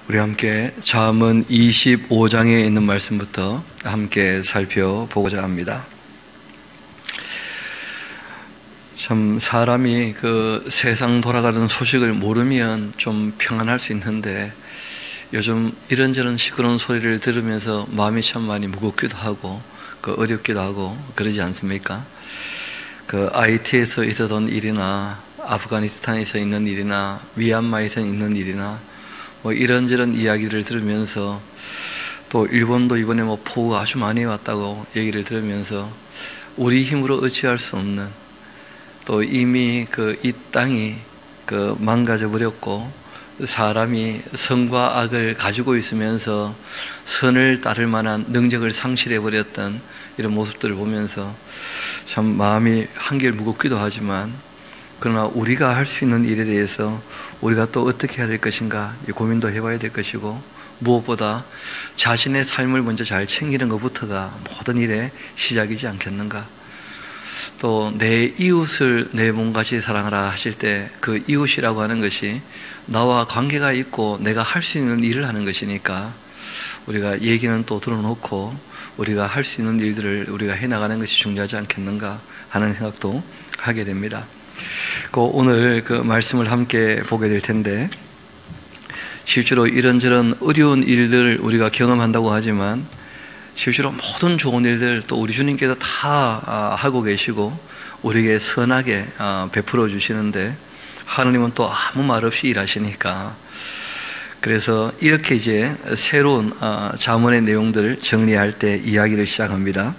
우리 함께 잠언 25장에 있는 말씀부터 함께 살펴보고자 합니다. 참 사람이 그 세상 돌아가는 소식을 모르면 좀 평안할 수 있는데 요즘 이런저런 시끄러운 소리를 들으면서 마음이 참 많이 무겁기도 하고 어렵기도 하고 그러지 않습니까? 그 IT에서 있었던 일이나 아프가니스탄에서 있는 일이나 미얀마에서 있는 일이나 이런저런 이야기를 들으면서 또 일본도 이번에 폭우가 아주 많이 왔다고 얘기를 들으면서 우리 힘으로 어찌할 수 없는 또 이미 이 땅이 망가져 버렸고 사람이 선과 악을 가지고 있으면서 선을 따를 만한 능력을 상실해 버렸던 이런 모습들을 보면서 참 마음이 한결 무겁기도 하지만 그러나 우리가 할 수 있는 일에 대해서 우리가 또 어떻게 해야 될 것인가 이 고민도 해봐야 될 것이고 무엇보다 자신의 삶을 먼저 잘 챙기는 것부터가 모든 일의 시작이지 않겠는가. 또 내 이웃을 내 몸같이 사랑하라 하실 때 그 이웃이라고 하는 것이 나와 관계가 있고 내가 할 수 있는 일을 하는 것이니까 우리가 얘기는 또 들어놓고 우리가 할 수 있는 일들을 우리가 해나가는 것이 중요하지 않겠는가 하는 생각도 하게 됩니다. 오늘 그 말씀을 함께 보게 될 텐데 실제로 이런저런 어려운 일들을 우리가 경험한다고 하지만 실제로 모든 좋은 일들 또 우리 주님께서 다 하고 계시고 우리에게 선하게 베풀어 주시는데 하나님은 또 아무 말 없이 일하시니까 그래서 이렇게 이제 새로운 잠언의 내용들을 정리할 때 이야기를 시작합니다.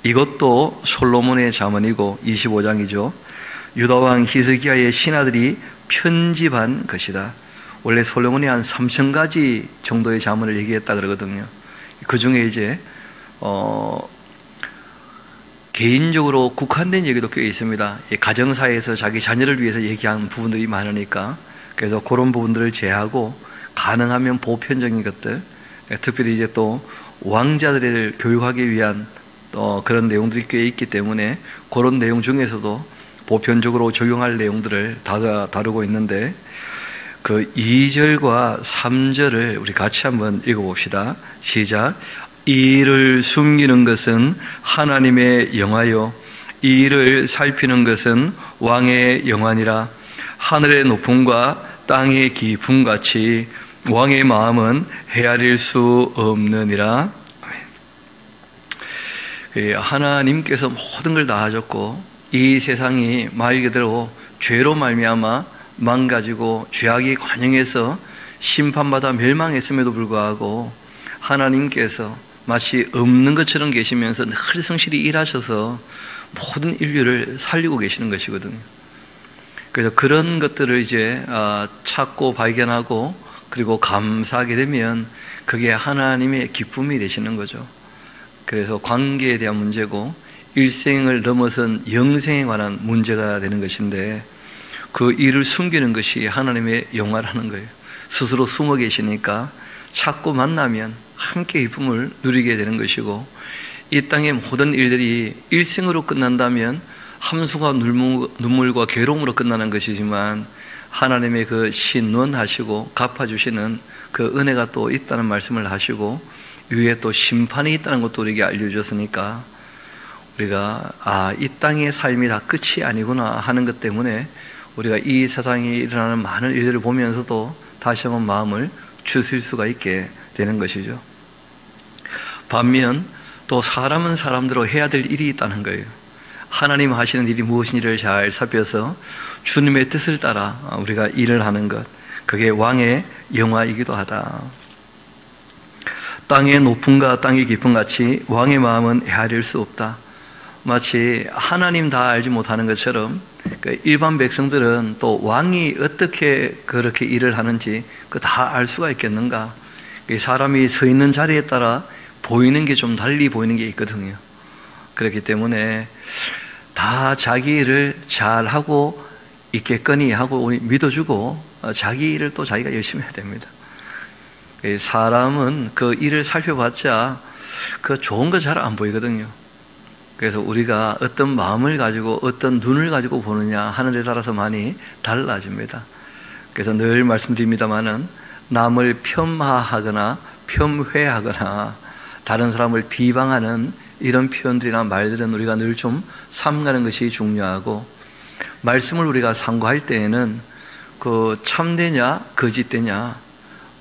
이것도 솔로몬의 잠언이고 25장이죠. 유다왕 히스기야의 신하들이 편집한 것이다. 원래 솔로몬이 한 3,000가지 정도의 잠언을 얘기했다 그러거든요. 그 중에 이제 개인적으로 국한된 얘기도 꽤 있습니다. 가정사에서 자기 자녀를 위해서 얘기한 부분들이 많으니까 그래서 그런 부분들을 제하고 가능하면 보편적인 것들, 특별히 이제 또 왕자들을 교육하기 위한 그런 내용들이 꽤 있기 때문에 그런 내용 중에서도 보편적으로 적용할 내용들을 다루고 있는데 그 2절과 3절을 우리 같이 한번 읽어봅시다. 시작. 이 일을 숨기는 것은 하나님의 영화요 이 일을 살피는 것은 왕의 영화니라. 하늘의 높음과 땅의 깊음같이 왕의 마음은 헤아릴 수 없느니라. 하나님께서 모든 걸 다 하셨고 이 세상이 말 그대로 죄로 말미암아 망가지고 죄악이 관영해서 심판받아 멸망했음에도 불구하고 하나님께서 마치 없는 것처럼 계시면서 늘 성실히 일하셔서 모든 인류를 살리고 계시는 것이거든요. 그래서 그런 것들을 이제 찾고 발견하고 그리고 감사하게 되면 그게 하나님의 기쁨이 되시는 거죠. 그래서 관계에 대한 문제고 일생을 넘어선 영생에 관한 문제가 되는 것인데 그 일을 숨기는 것이 하나님의 영화라는 거예요. 스스로 숨어 계시니까 찾고 만나면 함께 기쁨을 누리게 되는 것이고 이 땅의 모든 일들이 일생으로 끝난다면 함수와 눈물과 괴로움으로 끝나는 것이지만 하나님의 그 신원하시고 갚아주시는 그 은혜가 또 있다는 말씀을 하시고 위에 또 심판이 있다는 것도 우리에게 알려주셨으니까 우리가 이 땅의 삶이 다 끝이 아니구나 하는 것 때문에 우리가 이 세상에 일어나는 많은 일들을 보면서도 다시 한번 마음을 추스릴 수가 있게 되는 것이죠. 반면 또 사람은 사람대로 해야 될 일이 있다는 거예요. 하나님 하시는 일이 무엇인지를 잘 살펴서 주님의 뜻을 따라 우리가 일을 하는 것, 그게 왕의 영화이기도 하다. 땅의 높음과 땅의 깊음같이 왕의 마음은 헤아릴 수 없다. 마치 하나님 다 알지 못하는 것처럼 일반 백성들은 또 왕이 어떻게 그렇게 일을 하는지 다 알 수가 있겠는가. 사람이 서 있는 자리에 따라 보이는 게 좀 달리 보이는 게 있거든요. 그렇기 때문에 다 자기 일을 잘하고 있겠거니 하고 우리 믿어주고 자기 일을 또 자기가 열심히 해야 됩니다. 사람은 그 일을 살펴봤자 그 좋은 거 잘 안 보이거든요. 그래서 우리가 어떤 마음을 가지고 어떤 눈을 가지고 보느냐 하는 데 따라서 많이 달라집니다. 그래서 늘 말씀드립니다마는 남을 폄하하거나 폄훼하거나 다른 사람을 비방하는 이런 표현들이나 말들은 우리가 늘 좀 삼가는 것이 중요하고, 말씀을 우리가 상고할 때에는 그 참되냐 거짓되냐,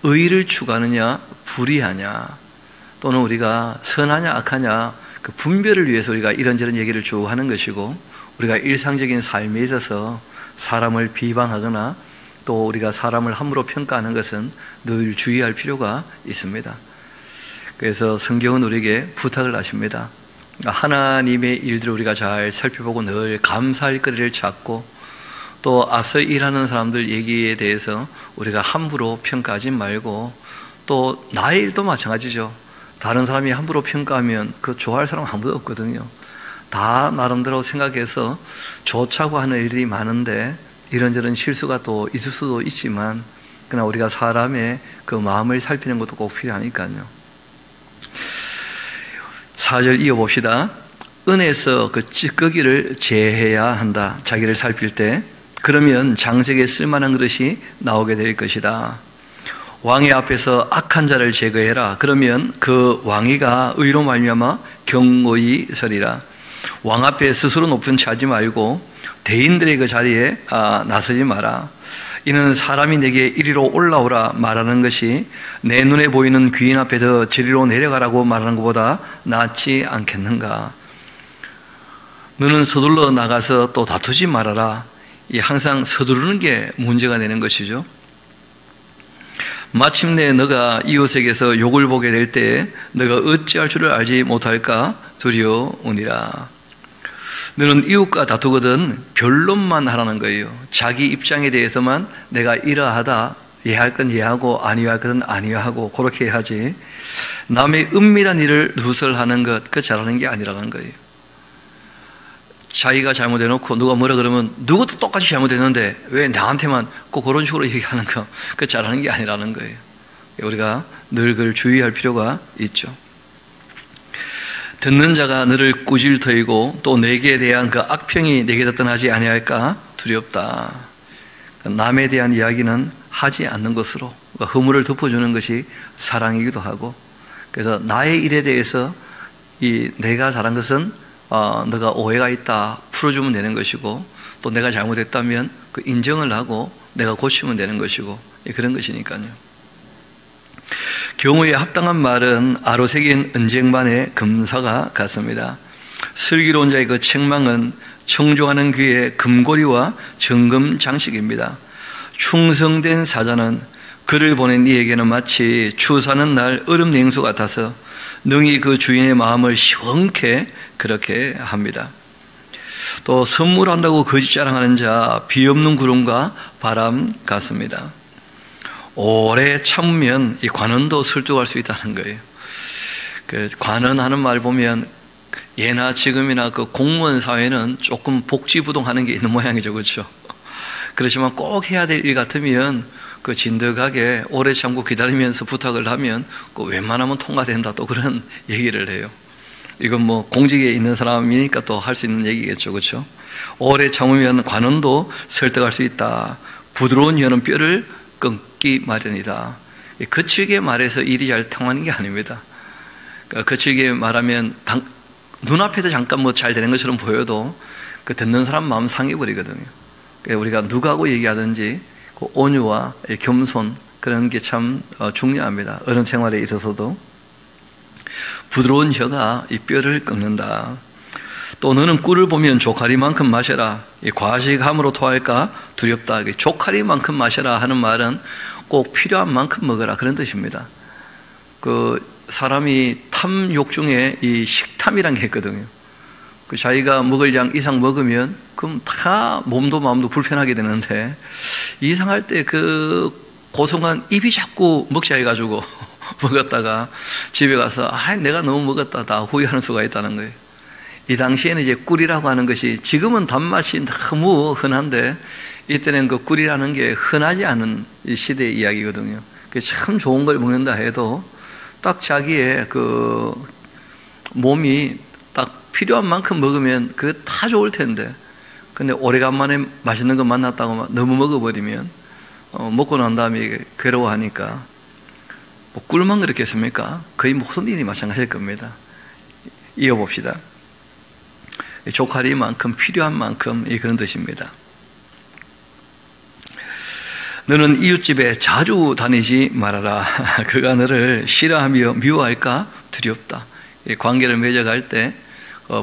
의를 추구하느냐 불의하냐, 또는 우리가 선하냐 악하냐 그 분별을 위해서 우리가 이런저런 얘기를 쭉 하는 것이고, 우리가 일상적인 삶에 있어서 사람을 비방하거나 또 우리가 사람을 함부로 평가하는 것은 늘 주의할 필요가 있습니다. 그래서 성경은 우리에게 부탁을 하십니다. 하나님의 일들을 우리가 잘 살펴보고 늘 감사할 거리를 찾고, 또 앞서 일하는 사람들 얘기에 대해서 우리가 함부로 평가하지 말고, 또 나의 일도 마찬가지죠. 다른 사람이 함부로 평가하면 그 좋아할 사람 아무도 없거든요. 다 나름대로 생각해서 좋자고 하는 일들이 많은데 이런저런 실수가 또 있을 수도 있지만, 그러나 우리가 사람의 그 마음을 살피는 것도 꼭 필요하니까요. 4절 이어봅시다. 은에서 그 찌꺼기를 제해야 한다. 자기를 살필 때. 그러면 장색에 쓸만한 그릇이 나오게 될 것이다. 왕의 앞에서 악한 자를 제거해라. 그러면 그 왕위가 의로 말미암아 경고히 서리라. 왕 앞에 스스로 높은 차지 말고 대인들의 그 자리에 나서지 마라. 이는 사람이 내게 이리로 올라오라 말하는 것이 내 눈에 보이는 귀인 앞에서 저리로 내려가라고 말하는 것보다 낫지 않겠는가. 너는 서둘러 나가서 또 다투지 말아라. 이 항상 서두르는 게 문제가 되는 것이죠. 마침내 너가 이웃에게서 욕을 보게 될 때에 너가 어찌할 줄을 알지 못할까 두려우니라. 너는 이웃과 다투거든 변론만 하라는 거예요. 자기 입장에 대해서만 내가 이러하다, 이해할 건 이해하고 아니할 것은 아니하고 그렇게 해야지, 남의 은밀한 일을 누설하는 것, 그 잘하는 게 아니라는 거예요. 자기가 잘못해놓고 누가 뭐라 그러면 누구도 똑같이 잘못했는데 왜 나한테만 꼭 그런 식으로 얘기하는 거, 그 잘하는 게 아니라는 거예요. 우리가 늘 그걸 주의할 필요가 있죠. 듣는 자가 너를 꾸질 터이고 또 내게 대한 그 악평이 내게 나타나지 아니할까 두렵다. 남에 대한 이야기는 하지 않는 것으로 허물을 덮어주는 것이 사랑이기도 하고, 그래서 나의 일에 대해서 내가 잘한 것은 너가 오해가 있다 풀어주면 되는 것이고, 또 내가 잘못했다면 그 인정을 하고 내가 고치면 되는 것이고, 그런 것이니까요. 경우에 합당한 말은 아로새긴 은쟁반의 금사가 같습니다. 슬기로운 자의 그 책망은 청종하는 귀의 금고리와 정금 장식입니다. 충성된 사자는 그를 보낸 이에게는 마치 추사는 날 얼음 냉수 같아서 능히 그 주인의 마음을 시원케 그렇게 합니다. 또 선물한다고 거짓 자랑하는 자 비없는 구름과 바람 같습니다. 오래 참으면 이 관원도 설득할 수 있다는 거예요. 그 관원하는 말 보면 예나 지금이나 그 공무원 사회는 조금 복지부동하는 게 있는 모양이죠, 그렇죠? 그렇지만 꼭 해야 될 일 같으면 그 진득하게 오래 참고 기다리면서 부탁을 하면 그 웬만하면 통과된다, 또 그런 얘기를 해요. 이건 뭐 공직에 있는 사람이니까 또 할 수 있는 얘기겠죠, 그렇죠? 오래 참으면 관원도 설득할 수 있다. 부드러운 혀는 뼈를 끊기 마련이다. 거칠게 말해서 일이 잘 통하는 게 아닙니다. 그러니까 거칠게 말하면 눈앞에서 잠깐 뭐 잘 되는 것처럼 보여도 그 듣는 사람 마음 상해버리거든요. 그러니까 우리가 누구하고 얘기하든지 그 온유와 겸손, 그런 게 참 중요합니다. 어른 생활에 있어서도. 부드러운 혀가 이 뼈를 꺾는다. 또 너는 꿀을 보면 조카리만큼 마셔라. 이 과식함으로 토할까 두렵다. 조카리만큼 마셔라 하는 말은 꼭 필요한 만큼 먹어라, 그런 뜻입니다. 그 사람이 탐욕 중에 이 식탐이란 게 있거든요. 그 자기가 먹을 양 이상 먹으면 그럼 다 몸도 마음도 불편하게 되는데, 이상할 때 그 고순간 입이 자꾸 먹자 해가지고 먹었다가 집에 가서 내가 너무 먹었다 다 후회하는 수가 있다는 거예요. 이 당시에는 이제 꿀이라고 하는 것이, 지금은 단맛이 너무 흔한데 이때는 그 꿀이라는 게 흔하지 않은 시대의 이야기거든요. 참 좋은 걸 먹는다 해도 딱 자기의 그 몸이 딱 필요한 만큼 먹으면 그게 다 좋을 텐데, 근데 오래간만에 맛있는 거 만났다고 너무 먹어버리면 먹고 난 다음에 괴로워하니까 뭐 꿀만 그렇겠습니까? 거의 모든 일이 마찬가지일 겁니다. 이어봅시다. 조카리만큼 필요한 만큼 그런 뜻입니다. 너는 이웃집에 자주 다니지 말아라. 그가 너를 싫어하며 미워할까 두렵다. 관계를 맺어갈 때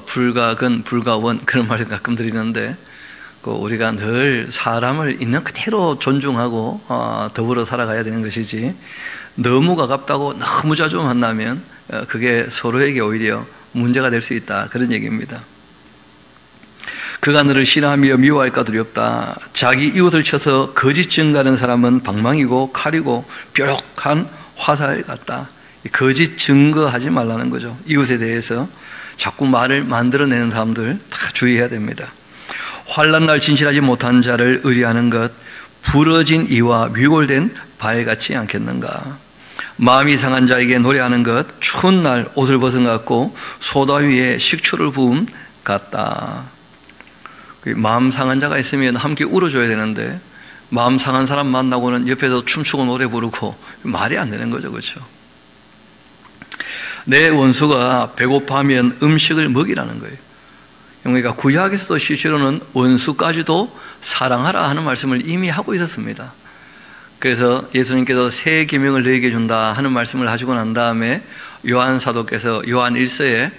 불가근, 불가원 그런 말을 가끔 드리는데 우리가 늘 사람을 있는 그대로 존중하고 더불어 살아가야 되는 것이지 너무 가깝다고 너무 자주 만나면 그게 서로에게 오히려 문제가 될 수 있다. 그런 얘기입니다. 그가 너를 싫어하며 미워할까 두렵다. 자기 이웃을 쳐서 거짓 증거하는 사람은 방망이고 칼이고 뾰족한 화살 같다. 거짓 증거하지 말라는 거죠. 이웃에 대해서 자꾸 말을 만들어내는 사람들 다 주의해야 됩니다. 환난 날 진실하지 못한 자를 의뢰하는 것, 부러진 이와 위골된 발 같지 않겠는가. 마음이 상한 자에게 노래하는 것, 추운 날 옷을 벗은 것 같고 소다 위에 식초를 부음 같다. 마음 상한 자가 있으면 함께 울어줘야 되는데 마음 상한 사람 만나고는 옆에서 춤추고 노래 부르고 말이 안 되는 거죠. 그렇죠? 내 원수가 배고파하면 음식을 먹이라는 거예요. 그러니까 구약에서도 실제로는 원수까지도 사랑하라 하는 말씀을 이미 하고 있었습니다. 그래서 예수님께서 새 계명을 너에게 준다 하는 말씀을 하시고 난 다음에 요한 사도께서 요한 1서에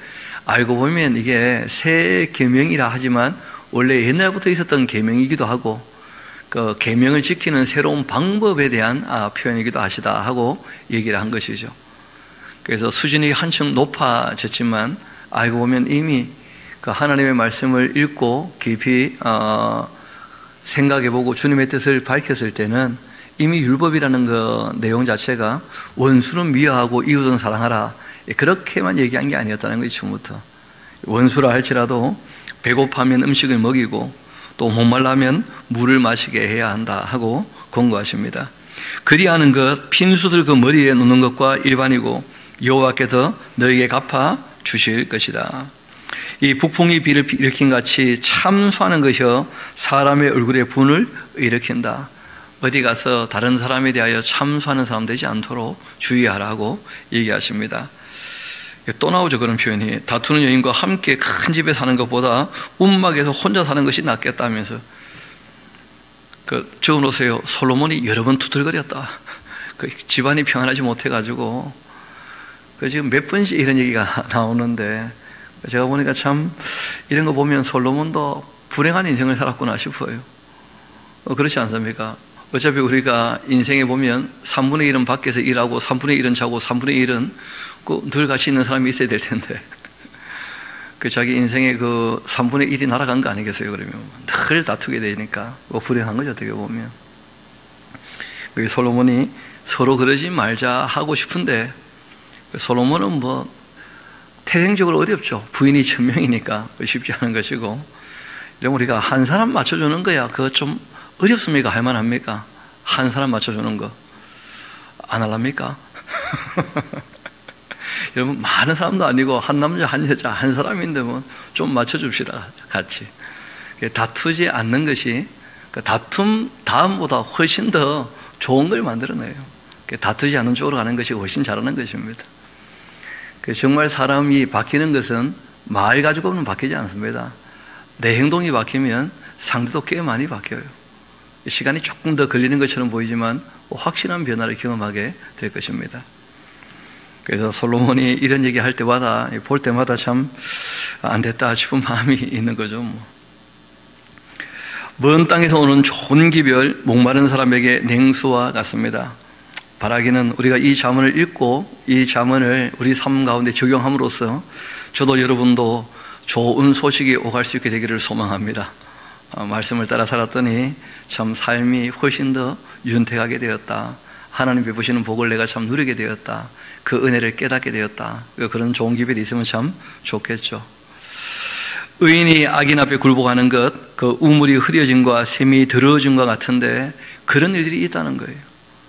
알고 보면 이게 새 계명이라 하지만 원래 옛날부터 있었던 계명이기도 하고 그 계명을 지키는 새로운 방법에 대한 표현이기도 하시다 하고 얘기를 한 것이죠. 그래서 수준이 한층 높아졌지만 알고 보면 이미 그 하나님의 말씀을 읽고 깊이 생각해보고 주님의 뜻을 밝혔을 때는 이미 율법이라는 그 내용 자체가 원수는 미워하고 이웃은 사랑하라 그렇게만 얘기한 게 아니었다는 거죠. 처음부터 원수라 할지라도 배고파면 음식을 먹이고 또 목말라면 물을 마시게 해야 한다 하고 권고하십니다. 그리하는 것 핀숯을 그 머리에 놓는 것과 일반이고 여호와께서 너에게 갚아 주실 것이다. 이 북풍이 비를 일으킨 같이 참수하는 것이여 사람의 얼굴에 분을 일으킨다. 어디 가서 다른 사람에 대하여 참수하는 사람 되지 않도록 주의하라고 얘기하십니다. 또 나오죠. 그런 표현이. 다투는 여인과 함께 큰 집에 사는 것보다 움막에서 혼자 사는 것이 낫겠다면서 적어놓으세요. 솔로몬이 여러 번 투덜거렸다. 집안이 평안하지 못해가지고 지금 몇 번씩 이런 얘기가 나오는데 제가 보니까 참 이런 거 보면 솔로몬도 불행한 인생을 살았구나 싶어요. 그렇지 않습니까? 어차피 우리가 인생에 보면 3분의 1은 밖에서 일하고 3분의 1은 자고 3분의 1은 늘 같이 있는 사람이 있어야 될 텐데 자기 인생의 그 3분의 1이 날아간 거 아니겠어요? 그러면 늘 다투게 되니까 불행한 거죠. 어떻게 보면 솔로몬이 서로 그러지 말자 하고 싶은데 솔로몬은 뭐 태생적으로 어렵죠. 부인이 1000명이니까 쉽지 않은 것이고 이러면 우리가 한 사람 맞춰주는 거야 그거 좀 어렵습니까? 할만합니까? 한 사람 맞춰주는 거 안 할랍니까? 여러분 많은 사람도 아니고 한 남자 한 여자 한 사람인데 뭐 좀 맞춰줍시다. 같이 다투지 않는 것이 다툼 다음보다 훨씬 더 좋은 걸 만들어내요. 다투지 않는 쪽으로 가는 것이 훨씬 잘하는 것입니다. 정말 사람이 바뀌는 것은 말 가지고는 바뀌지 않습니다. 내 행동이 바뀌면 상대도 꽤 많이 바뀌어요. 시간이 조금 더 걸리는 것처럼 보이지만 확실한 변화를 경험하게 될 것입니다. 그래서 솔로몬이 이런 얘기 할 때마다 볼 때마다 참 안 됐다 싶은 마음이 있는 거죠. 먼 땅에서 오는 좋은 기별 목마른 사람에게 냉수와 같습니다. 바라기는 우리가 이 잠언을 읽고 이 잠언을 우리 삶 가운데 적용함으로써 저도 여러분도 좋은 소식이 오갈 수 있게 되기를 소망합니다. 말씀을 따라 살았더니 참 삶이 훨씬 더 윤택하게 되었다. 하나님 베푸시는 복을 내가 참 누리게 되었다. 그 은혜를 깨닫게 되었다. 그런 좋은 기별이 있으면 참 좋겠죠. 의인이 악인 앞에 굴복하는 것, 그 우물이 흐려짐과 샘이 더러워짐과 같은데 그런 일들이 있다는 거예요.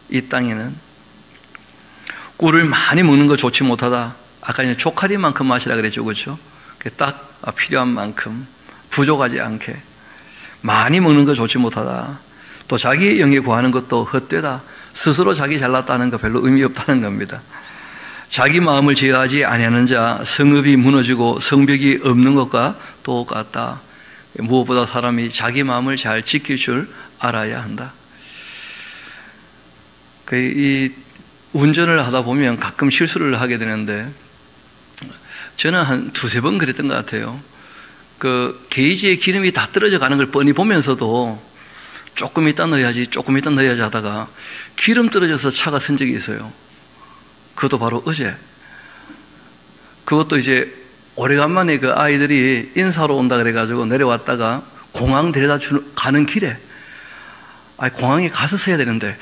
이 땅에는 꿀을 많이 먹는 거 좋지 못하다. 아까 이제 조카리만큼 마시라 그랬죠, 그렇죠? 딱 필요한 만큼 부족하지 않게 많이 먹는 거 좋지 못하다. 또 또 자기의 영에 구하는 것도 헛되다. 스스로 자기 잘났다는 거 별로 의미 없다는 겁니다. 자기 마음을 제어하지 아니하는 자 성읍이 무너지고 성벽이 없는 것과 똑같다. 무엇보다 사람이 자기 마음을 잘 지킬 줄 알아야 한다. 이 운전을 하다 보면 가끔 실수를 하게 되는데, 저는 한 두세 번 그랬던 것 같아요. 그 게이지에 기름이 다 떨어져 가는 걸 뻔히 보면서도 조금 이따 넣어야지 하다가 기름 떨어져서 차가 선 적이 있어요. 그것도 바로 어제. 그것도 이제 오래간만에 그 아이들이 인사로 온다 그래가지고 내려왔다가 공항 데려다 가는 길에, 공항에 가서 서야 되는데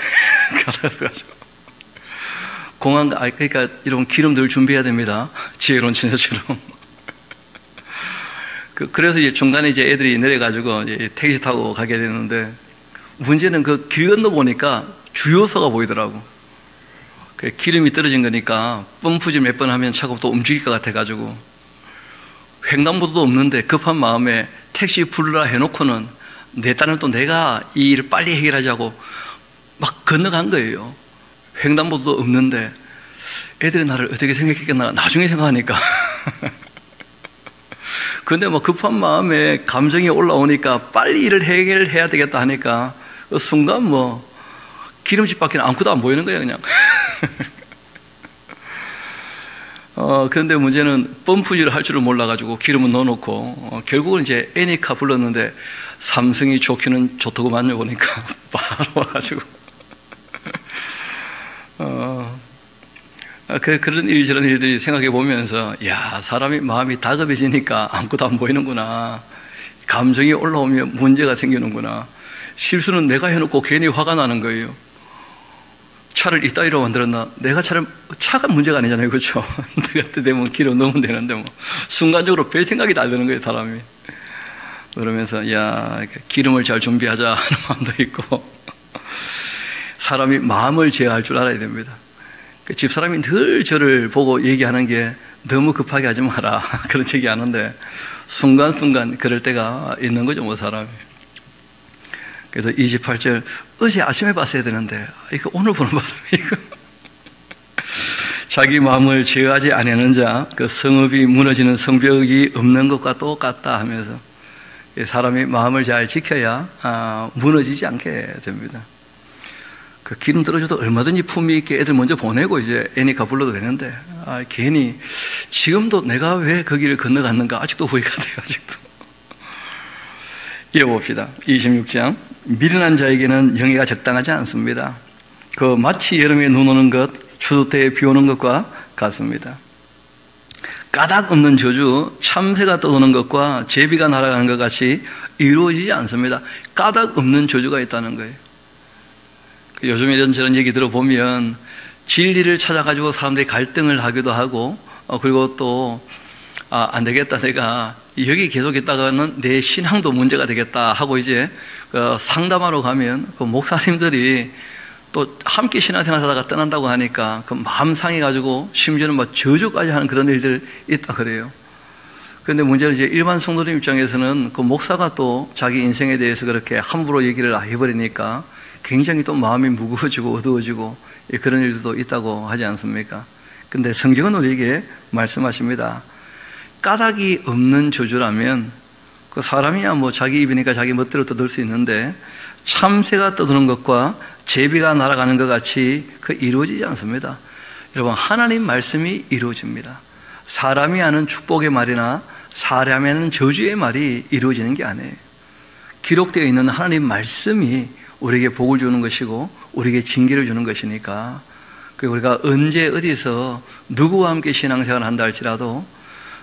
가가지고 공항, 그러니까 이런 기름들 준비해야 됩니다. 지혜로운 친구처럼. 그래서 이제 중간에 이제 애들이 내려가지고 이제 택시 타고 가게 되는데, 문제는 그 길 건너 보니까 주유소가 보이더라고. 기름이 떨어진 거니까 펌프질 몇 번 하면 차가 또 움직일 것 같아가지고, 횡단보도도 없는데 급한 마음에 택시 부르라 해놓고는 내 딴을 또 내가 이 일을 빨리 해결하자고 막 건너간 거예요. 횡단보도도 없는데 애들이 나를 어떻게 생각했겠나 나중에 생각하니까 근데 뭐 급한 마음에 감정이 올라오니까 빨리 일을 해결해야 되겠다 하니까 그 순간 뭐 기름집밖에 아무것도 안 보이는 거예요, 그냥. 그런데 문제는 펌프질을 할 줄을 몰라가지고 기름은 넣어놓고 결국은 이제 애니카 불렀는데 삼성이 좋기는 좋더구만요. 보니까 바로 와가지고 그런 일 저런 일들이 생각해 보면서, 야, 사람이 마음이 다급해지니까 아무것도 안 보이는구나. 감정이 올라오면 문제가 생기는구나. 실수는 내가 해놓고 괜히 화가 나는 거예요. 차를 이따위로 만들었나? 차가 문제가 아니잖아요, 그렇죠? 내가 때 되면 기름 넣으면 되는데 뭐 순간적으로 별 생각이 다 드는 거예요, 사람이. 그러면서 야, 기름을 잘 준비하자 하는 마음도 있고, 사람이 마음을 제어할 줄 알아야 됩니다. 집사람이 늘 저를 보고 얘기하는 게, 너무 급하게 하지 마라 그런 얘기하는데 순간순간 그럴 때가 있는 거죠, 뭐 사람이. 그래서 28절, 어제 아침에 봤어야 되는데 이거 오늘 보는 바람에 이거 자기 마음을 제어하지 아니하는 자 그 성읍이 무너지는 성벽이 없는 것과 똑같다 하면서, 사람이 마음을 잘 지켜야 무너지지 않게 됩니다. 그 기름 떨어져도 얼마든지 품위 있게 애들 먼저 보내고 이제 애니까 불러도 되는데, 괜히 지금도 내가 왜 거기를 건너갔는가 아직도 후회가 돼요, 아직도. 이어봅시다. 26장. 미련한 자에게는 영예가 적당하지 않습니다. 그 마치 여름에 눈 오는 것, 추수 때에 비 오는 것과 같습니다. 까닭 없는 저주, 참새가 떠도는 것과 제비가 날아가는 것 같이 이루어지지 않습니다. 까닭 없는 저주가 있다는 거예요. 요즘 이런저런 얘기 들어보면 진리를 찾아가지고 사람들이 갈등을 하기도 하고, 그리고 또 안 되겠다, 내가 여기 계속 있다가는 내 신앙도 문제가 되겠다 하고 이제 상담하러 가면 그 목사님들이 또 함께 신앙생활 하다가 떠난다고 하니까 그 마음 상해가지고 심지어는 막 저주까지 하는 그런 일들 있다 그래요. 그런데 문제는 이제 일반 성도님 입장에서는 그 목사가 또 자기 인생에 대해서 그렇게 함부로 얘기를 해버리니까 굉장히 또 마음이 무거워지고 어두워지고 그런 일도 있다고 하지 않습니까? 근데 성경은 우리에게 말씀하십니다. 까닭이 없는 저주라면 그 사람이야 뭐 자기 입이니까 자기 멋대로 떠들 수 있는데, 참새가 떠드는 것과 제비가 날아가는 것 같이 그 이루어지지 않습니다. 여러분, 하나님 말씀이 이루어집니다. 사람이 하는 축복의 말이나 사람이 하는 저주의 말이 이루어지는 게 아니에요. 기록되어 있는 하나님 말씀이 우리에게 복을 주는 것이고 우리에게 징계를 주는 것이니까, 그리고 우리가 언제 어디서 누구와 함께 신앙생활을 한다 할지라도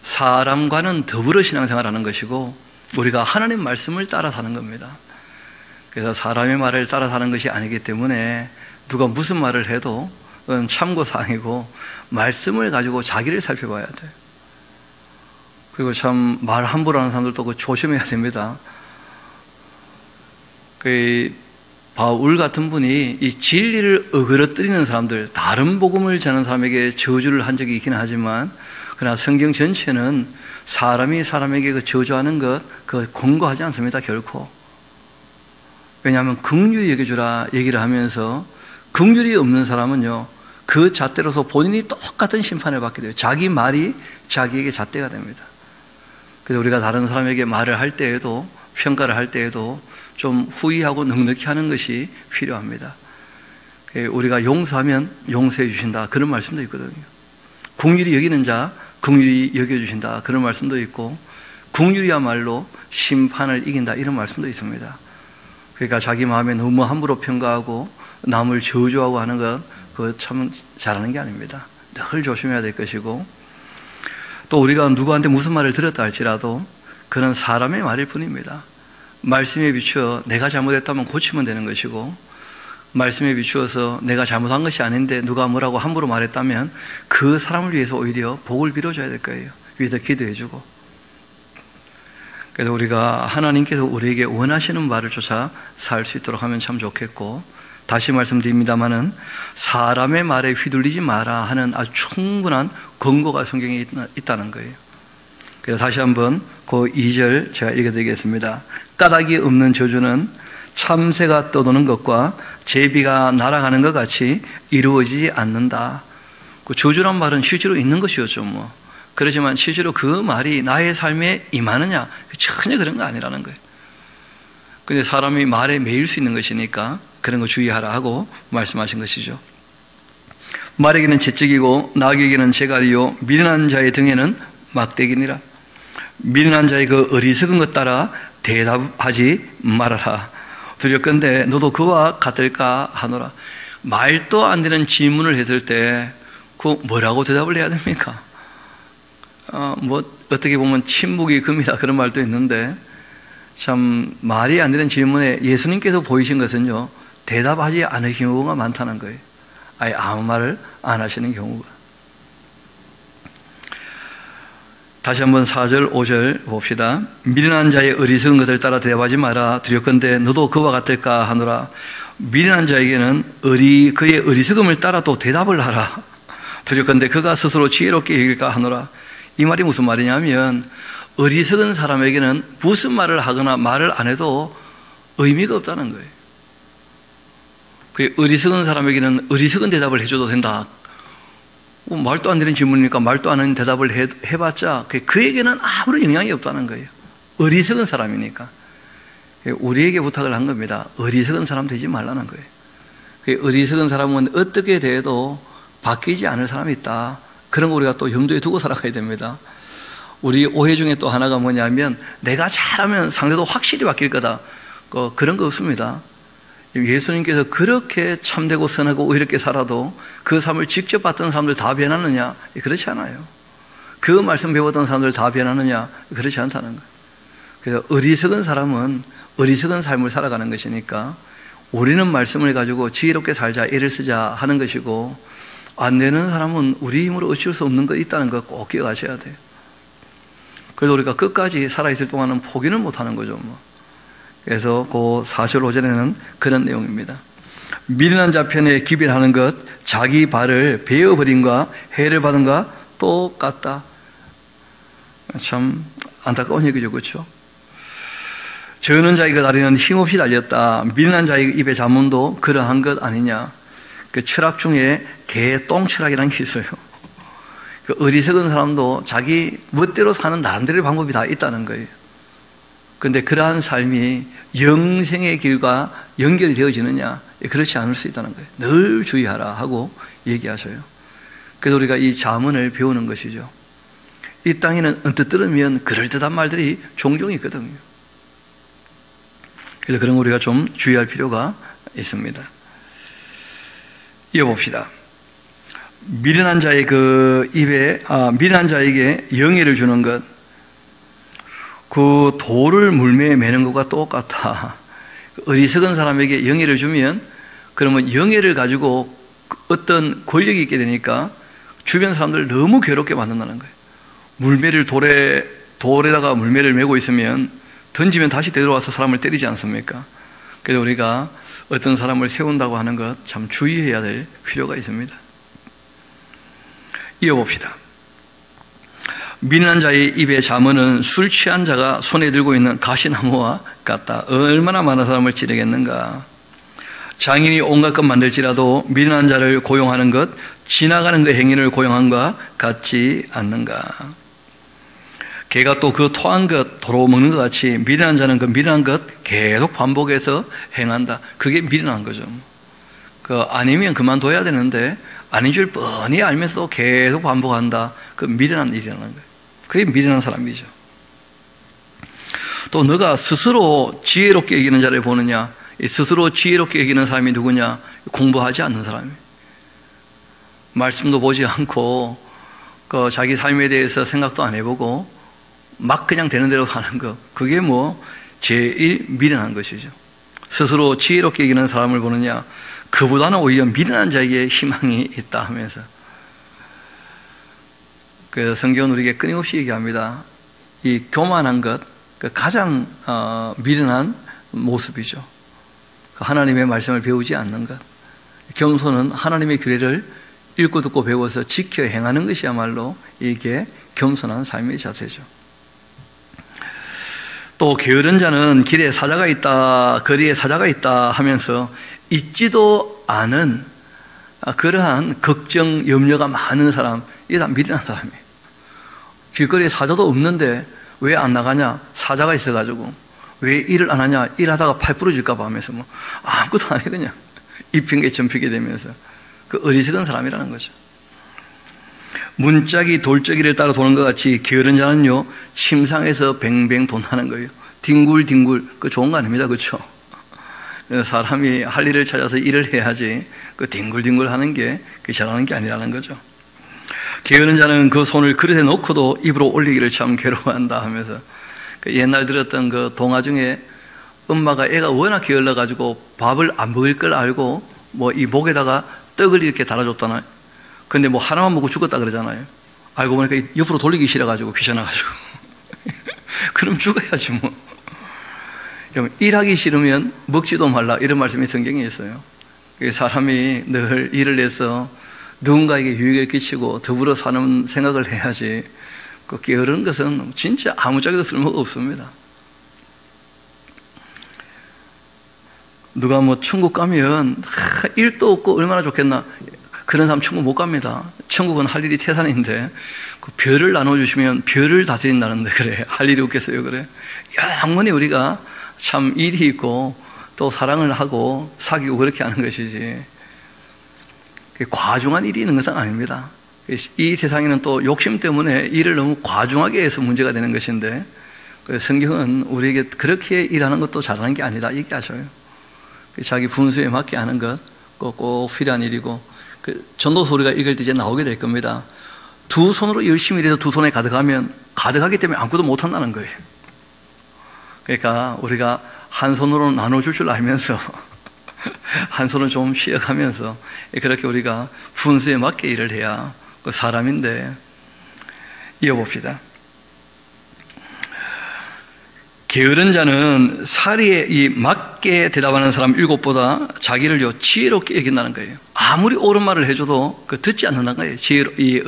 사람과는 더불어 신앙생활하는 것이고 우리가 하나님 말씀을 따라 사는 겁니다. 그래서 사람의 말을 따라 사는 것이 아니기 때문에 누가 무슨 말을 해도 그건 참고사항이고 말씀을 가지고 자기를 살펴봐야 돼요. 그리고 참 말 함부로 하는 사람들도 조심해야 됩니다. 바울 같은 분이 이 진리를 어그러뜨리는 사람들, 다른 복음을 전하는 사람에게 저주를 한 적이 있긴 하지만, 그러나 성경 전체는 사람이 사람에게 그 저주하는 것, 그걸 권고하지 않습니다, 결코. 왜냐하면 긍휼히 여겨주라 얘기를 하면서 긍휼이 없는 사람은요, 그 잣대로서 본인이 똑같은 심판을 받게 돼요. 자기 말이 자기에게 잣대가 됩니다. 그래서 우리가 다른 사람에게 말을 할 때에도, 평가를 할 때에도 좀 후의하고 넉넉히 하는 것이 필요합니다. 우리가 용서하면 용서해 주신다, 그런 말씀도 있거든요. 긍휼히 여기는 자 긍휼히 여겨주신다, 그런 말씀도 있고, 긍휼이야말로 심판을 이긴다, 이런 말씀도 있습니다. 그러니까 자기 마음에 너무 함부로 평가하고 남을 저주하고 하는 것, 그거 참 잘하는 게 아닙니다. 늘 조심해야 될 것이고, 또 우리가 누구한테 무슨 말을 들었다 할지라도 그는 사람의 말일 뿐입니다. 말씀에 비추어 내가 잘못했다면 고치면 되는 것이고, 말씀에 비추어서 내가 잘못한 것이 아닌데 누가 뭐라고 함부로 말했다면 그 사람을 위해서 오히려 복을 빌어줘야 될 거예요. 위해서 기도해주고. 그래서 우리가 하나님께서 우리에게 원하시는 말을 쫓아 살 수 있도록 하면 참 좋겠고, 다시 말씀드립니다마는 사람의 말에 휘둘리지 마라 하는 아주 충분한 권고가 성경에 있다는 거예요. 그래서 다시 한번 그 2절 제가 읽어드리겠습니다. 까닭이 없는 저주는 참새가 떠도는 것과 제비가 날아가는 것 같이 이루어지지 않는다. 그 저주란 말은 실제로 있는 것이었죠, 뭐. 그렇지만 실제로 그 말이 나의 삶에 임하느냐, 전혀 그런 거 아니라는 거예요. 근데 사람이 말에 매일 수 있는 것이니까 그런 거 주의하라 하고 말씀하신 것이죠. 말에게는 채찍이고 나귀에게는 재갈이요 미련한 자의 등에는 막대기니라. 미련한 자의 그 어리석은 것 따라 대답하지 말아라. 두렵건대 너도 그와 같을까 하노라. 말도 안 되는 질문을 했을 때 그 뭐라고 대답을 해야 됩니까? 뭐 어떻게 보면 침묵이 금이다, 그런 말도 있는데, 참 말이 안 되는 질문에 예수님께서 보이신 것은요, 대답하지 않을 경우가 많다는 거예요. 아예 아무 말을 안 하시는 경우가. 다시 한번 4절 5절 봅시다. 미련한 자의 어리석은 것을 따라 대답하지 마라. 두렵건대 너도 그와 같을까 하노라. 미련한 자에게는 그의 어리석음을 따라 또 대답을 하라. 두렵건대 그가 스스로 지혜롭게 여길까 하노라. 이 말이 무슨 말이냐면, 어리석은 사람에게는 무슨 말을 하거나 말을 안 해도 의미가 없다는 거예요. 그 어리석은 사람에게는 어리석은 대답을 해줘도 된다. 말도 안 되는 질문이니까 말도 안 하는 대답을 해봤자 그에게는 아무런 영향이 없다는 거예요. 어리석은 사람이니까. 우리에게 부탁을 한 겁니다. 어리석은 사람 되지 말라는 거예요. 어리석은 사람은 어떻게 대해도 바뀌지 않을 사람이 있다. 그런 거 우리가 또 염두에 두고 살아가야 됩니다. 우리 오해 중에 또 하나가 뭐냐면, 내가 잘하면 상대도 확실히 바뀔 거다, 그런 거 없습니다. 예수님께서 그렇게 참되고 선하고 의롭게 살아도 그 삶을 직접 봤던 사람들 다 변하느냐? 그렇지 않아요. 그 말씀 배웠던 사람들 다 변하느냐? 그렇지 않다는 거예요. 그래서 어리석은 사람은 어리석은 삶을 살아가는 것이니까, 우리는 말씀을 가지고 지혜롭게 살자, 애를 쓰자 하는 것이고, 안 되는 사람은 우리 힘으로 어쩔 수 없는 거 있다는 거 꼭 기억하셔야 돼요. 그래서 우리가 끝까지 살아있을 동안은 포기는 못하는 거죠, 뭐. 그래서 그 4절 5절에는 그런 내용입니다. 미련한 자 편에 기별하는 것, 자기 발을 베어버림과 해를 받은 것과 똑같다. 참 안타까운 얘기죠, 그렇죠? 저는 자의 그 다리는 힘없이 달렸다. 미련한 자의 입의 자문도 그러한 것 아니냐. 그 철학 중에 개똥철학이라는 게 있어요. 그 어리석은 사람도 자기 멋대로 사는 나름대로의 방법이 다 있다는 거예요. 그런데 그러한 삶이 영생의 길과 연결이 되어지느냐? 그렇지 않을 수 있다는 거예요. 늘 주의하라 하고 얘기하셔요. 그래서 우리가 이 자문을 배우는 것이죠. 이 땅에는 언뜻 들으면 그럴듯한 말들이 종종 있거든요. 그래서 그런 거 우리가 좀 주의할 필요가 있습니다. 이어봅시다. 미련한 자의 그 입에, 미련한 자에게 영예를 주는 것, 그 돌을 물매에 매는 것과 똑같아. 어리석은 사람에게 영예를 주면, 그러면 영예를 가지고 어떤 권력이 있게 되니까 주변 사람들 너무 괴롭게 만든다는 거예요. 물매를 돌에다가 물매를 메고 있으면 던지면 다시 되돌아와서 사람을 때리지 않습니까? 그래서 우리가 어떤 사람을 세운다고 하는 것 참 주의해야 될 필요가 있습니다. 이어봅시다. 미련한 자의 입의 잠언은 술 취한 자가 손에 들고 있는 가시나무와 같다. 얼마나 많은 사람을 찌르겠는가. 장인이 온갖 것 만들지라도 미련한 자를 고용하는 것, 지나가는 그 행위를 고용한과 같지 않는가. 개가 또 그 토한 것 도로 먹는 것 같이 미련한 자는 그 미련한 것 계속 반복해서 행한다. 그게 미련한 거죠. 아니면 그만둬야 되는데 아닌 줄 뻔히 알면서 계속 반복한다. 그 미련한 일이라는 거예요. 그게 미련한 사람이죠. 또 너가 스스로 지혜롭게 여기는 자를 보느냐? 스스로 지혜롭게 여기는 사람이 누구냐? 공부하지 않는 사람이에요. 말씀도 보지 않고 자기 삶에 대해서 생각도 안 해보고 막 그냥 되는 대로 사는 거, 그게 제일 미련한 것이죠. 스스로 지혜롭게 여기는 사람을 보느냐? 그보다는 오히려 미련한 자에게 희망이 있다 하면서, 그래서 성경은 우리에게 끊임없이 얘기합니다. 이 교만한 것, 가장 미련한 모습이죠. 하나님의 말씀을 배우지 않는 것. 겸손은 하나님의 규례를 읽고 듣고 배워서 지켜 행하는 것이야말로 이게 겸손한 삶의 자세죠. 또 게으른 자는 길에 사자가 있다, 거리에 사자가 있다 하면서 있지도 않은 그러한 걱정, 염려가 많은 사람, 이게 다 미련한 사람이에요. 길거리에 사자도 없는데 왜 안 나가냐? 사자가 있어가지고. 왜 일을 안 하냐? 일하다가 팔 부러질까 봐 하면서 아무것도 안 해, 그냥 입힌게 점피게 되면서. 그 어리석은 사람이라는 거죠. 문짝이 돌적이를 따라 도는 것 같이 게으른 자는요, 침상에서 뱅뱅 돈다는 거예요. 뒹굴뒹굴. 그 좋은 거 아닙니다, 그렇죠? 사람이 할 일을 찾아서 일을 해야지 그 뒹굴뒹굴 하는 게 그 잘하는 게 아니라는 거죠. 게으른 자는 그 손을 그릇에 놓고도 입으로 올리기를 참 괴로워한다 하면서, 옛날 들었던 그 동화 중에 엄마가 애가 워낙 게을러가지고 밥을 안 먹을 걸 알고 이 목에다가 떡을 이렇게 달아줬잖아요. 근데 하나만 먹고 죽었다 그러잖아요. 알고 보니까 옆으로 돌리기 싫어가지고 귀찮아가지고. 그럼 죽어야지 일하기 싫으면 먹지도 말라, 이런 말씀이 성경에 있어요. 사람이 늘 일을 해서 누군가에게 유익을 끼치고 더불어 사는 생각을 해야지, 그 게으른 것은 진짜 아무짝에도 쓸모가 없습니다. 누가 천국 가면 일도 없고 얼마나 좋겠나. 그런 사람 천국 못 갑니다. 천국은 할 일이 태산인데, 그 별을 나눠주시면 별을 다스린다는데, 그래 할 일이 없겠어요? 그래 영원히 우리가 참 일이 있고 또 사랑을 하고 사귀고 그렇게 하는 것이지, 과중한 일이 있는 것은 아닙니다. 이 세상에는 또 욕심 때문에 일을 너무 과중하게 해서 문제가 되는 것인데, 성경은 우리에게 그렇게 일하는 것도 잘하는 게 아니다 얘기하셔요. 자기 분수에 맞게 하는 것 꼭 필요한 일이고, 전도서 우리가 읽을 때 이제 나오게 될 겁니다. 두 손으로 열심히 일해서 두 손에 가득하면 가득하기 때문에 아무것도 못한다는 거예요. 그러니까 우리가 한 손으로 나눠줄 줄 알면서 한 손을 좀 쉬어가면서 그렇게 우리가 분수에 맞게 일을 해야 그 사람인데. 이어봅시다. 게으른 자는 사리에 맞게 대답하는 사람 7보다 자기를 지혜롭게 여긴다는 거예요. 아무리 옳은 말을 해줘도 듣지 않는다는 거예요. 이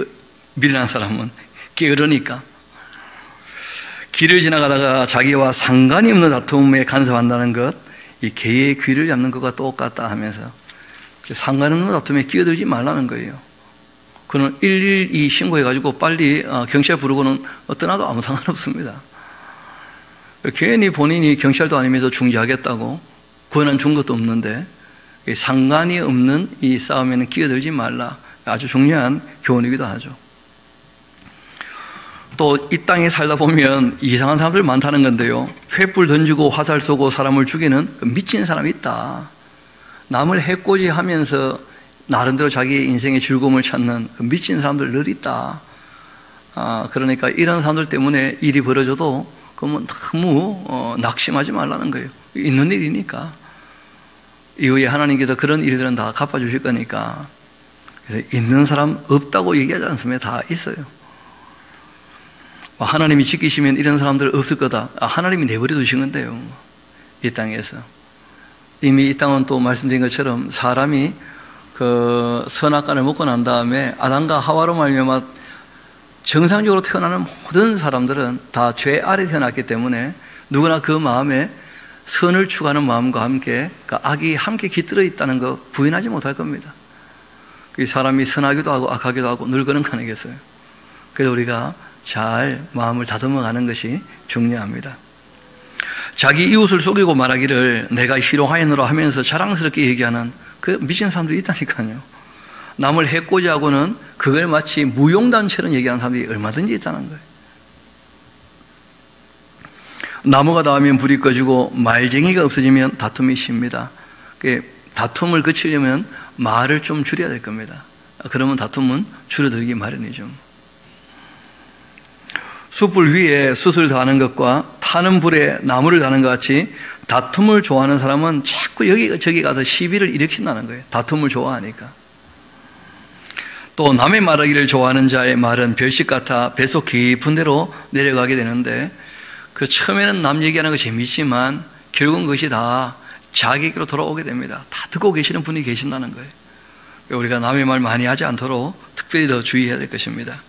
미련한 사람은 게으르니까. 길을 지나가다가 자기와 상관이 없는 다툼에 간섭한다는 것, 이 개의 귀를 잡는 것과 똑같다 하면서 상관없는 다툼에 끼어들지 말라는 거예요. 그는 112 신고해가지고 빨리 경찰 부르고는 떠나도 아무 상관없습니다. 괜히 본인이 경찰도 아니면서 중재하겠다고 권한 준 것도 없는데, 상관이 없는 이 싸움에는 끼어들지 말라. 아주 중요한 교훈이기도 하죠. 또 이 땅에 살다 보면 이상한 사람들 많다는 건데요, 횃불 던지고 화살 쏘고 사람을 죽이는 미친 사람이 있다. 남을 해코지하면서 나름대로 자기의 인생의 즐거움을 찾는 미친 사람들 늘 있다. 그러니까 이런 사람들 때문에 일이 벌어져도 그러면 너무 낙심하지 말라는 거예요. 있는 일이니까. 이후에 하나님께서 그런 일들은 다 갚아주실 거니까. 그래서 있는 사람 없다고 얘기하지 않습니다. 다 있어요. 하나님이 지키시면 이런 사람들 없을 거다. 하나님이 내버려 두신 건데요, 이 땅에서. 이미 이 땅은 또 말씀드린 것처럼 사람이 그 선악과를 먹고 난 다음에 아담과 하와로 말미암아 정상적으로 태어나는 모든 사람들은 다 죄 아래 태어났기 때문에 누구나 그 마음에 선을 추구하는 마음과 함께 그 악이 함께 깃들어 있다는 거 부인하지 못할 겁니다. 그 사람이 선하기도 하고 악하기도 하고 늘 그런 거 아니겠어요? 그래서 우리가 잘 마음을 다듬어 가는 것이 중요합니다. 자기 이웃을 속이고 말하기를 내가 희롱하였노라 하면서 자랑스럽게 얘기하는 그 미친 사람들이 있다니까요. 남을 해코지 하고는 그걸 마치 무용단체로 얘기하는 사람들이 얼마든지 있다는 거예요. 나무가 닿으면 불이 꺼지고 말쟁이가 없어지면 다툼이 쉽니다. 다툼을 그치려면 말을 좀 줄여야 될 겁니다. 그러면 다툼은 줄어들기 마련이죠. 숯불 위에 숯을 다는 것과 타는 불에 나무를 다는 것 같이 다툼을 좋아하는 사람은 자꾸 여기저기 가서 시비를 일으킨다는 거예요. 다툼을 좋아하니까. 또 남의 말하기를 좋아하는 자의 말은 별식 같아 뱃속 깊은 데로 내려가게 되는데 그 처음에는 남 얘기하는 거 재밌지만 결국은 그것이 다 자기에게로 돌아오게 됩니다. 다 듣고 계시는 분이 계신다는 거예요. 우리가 남의 말 많이 하지 않도록 특별히 더 주의해야 될 것입니다.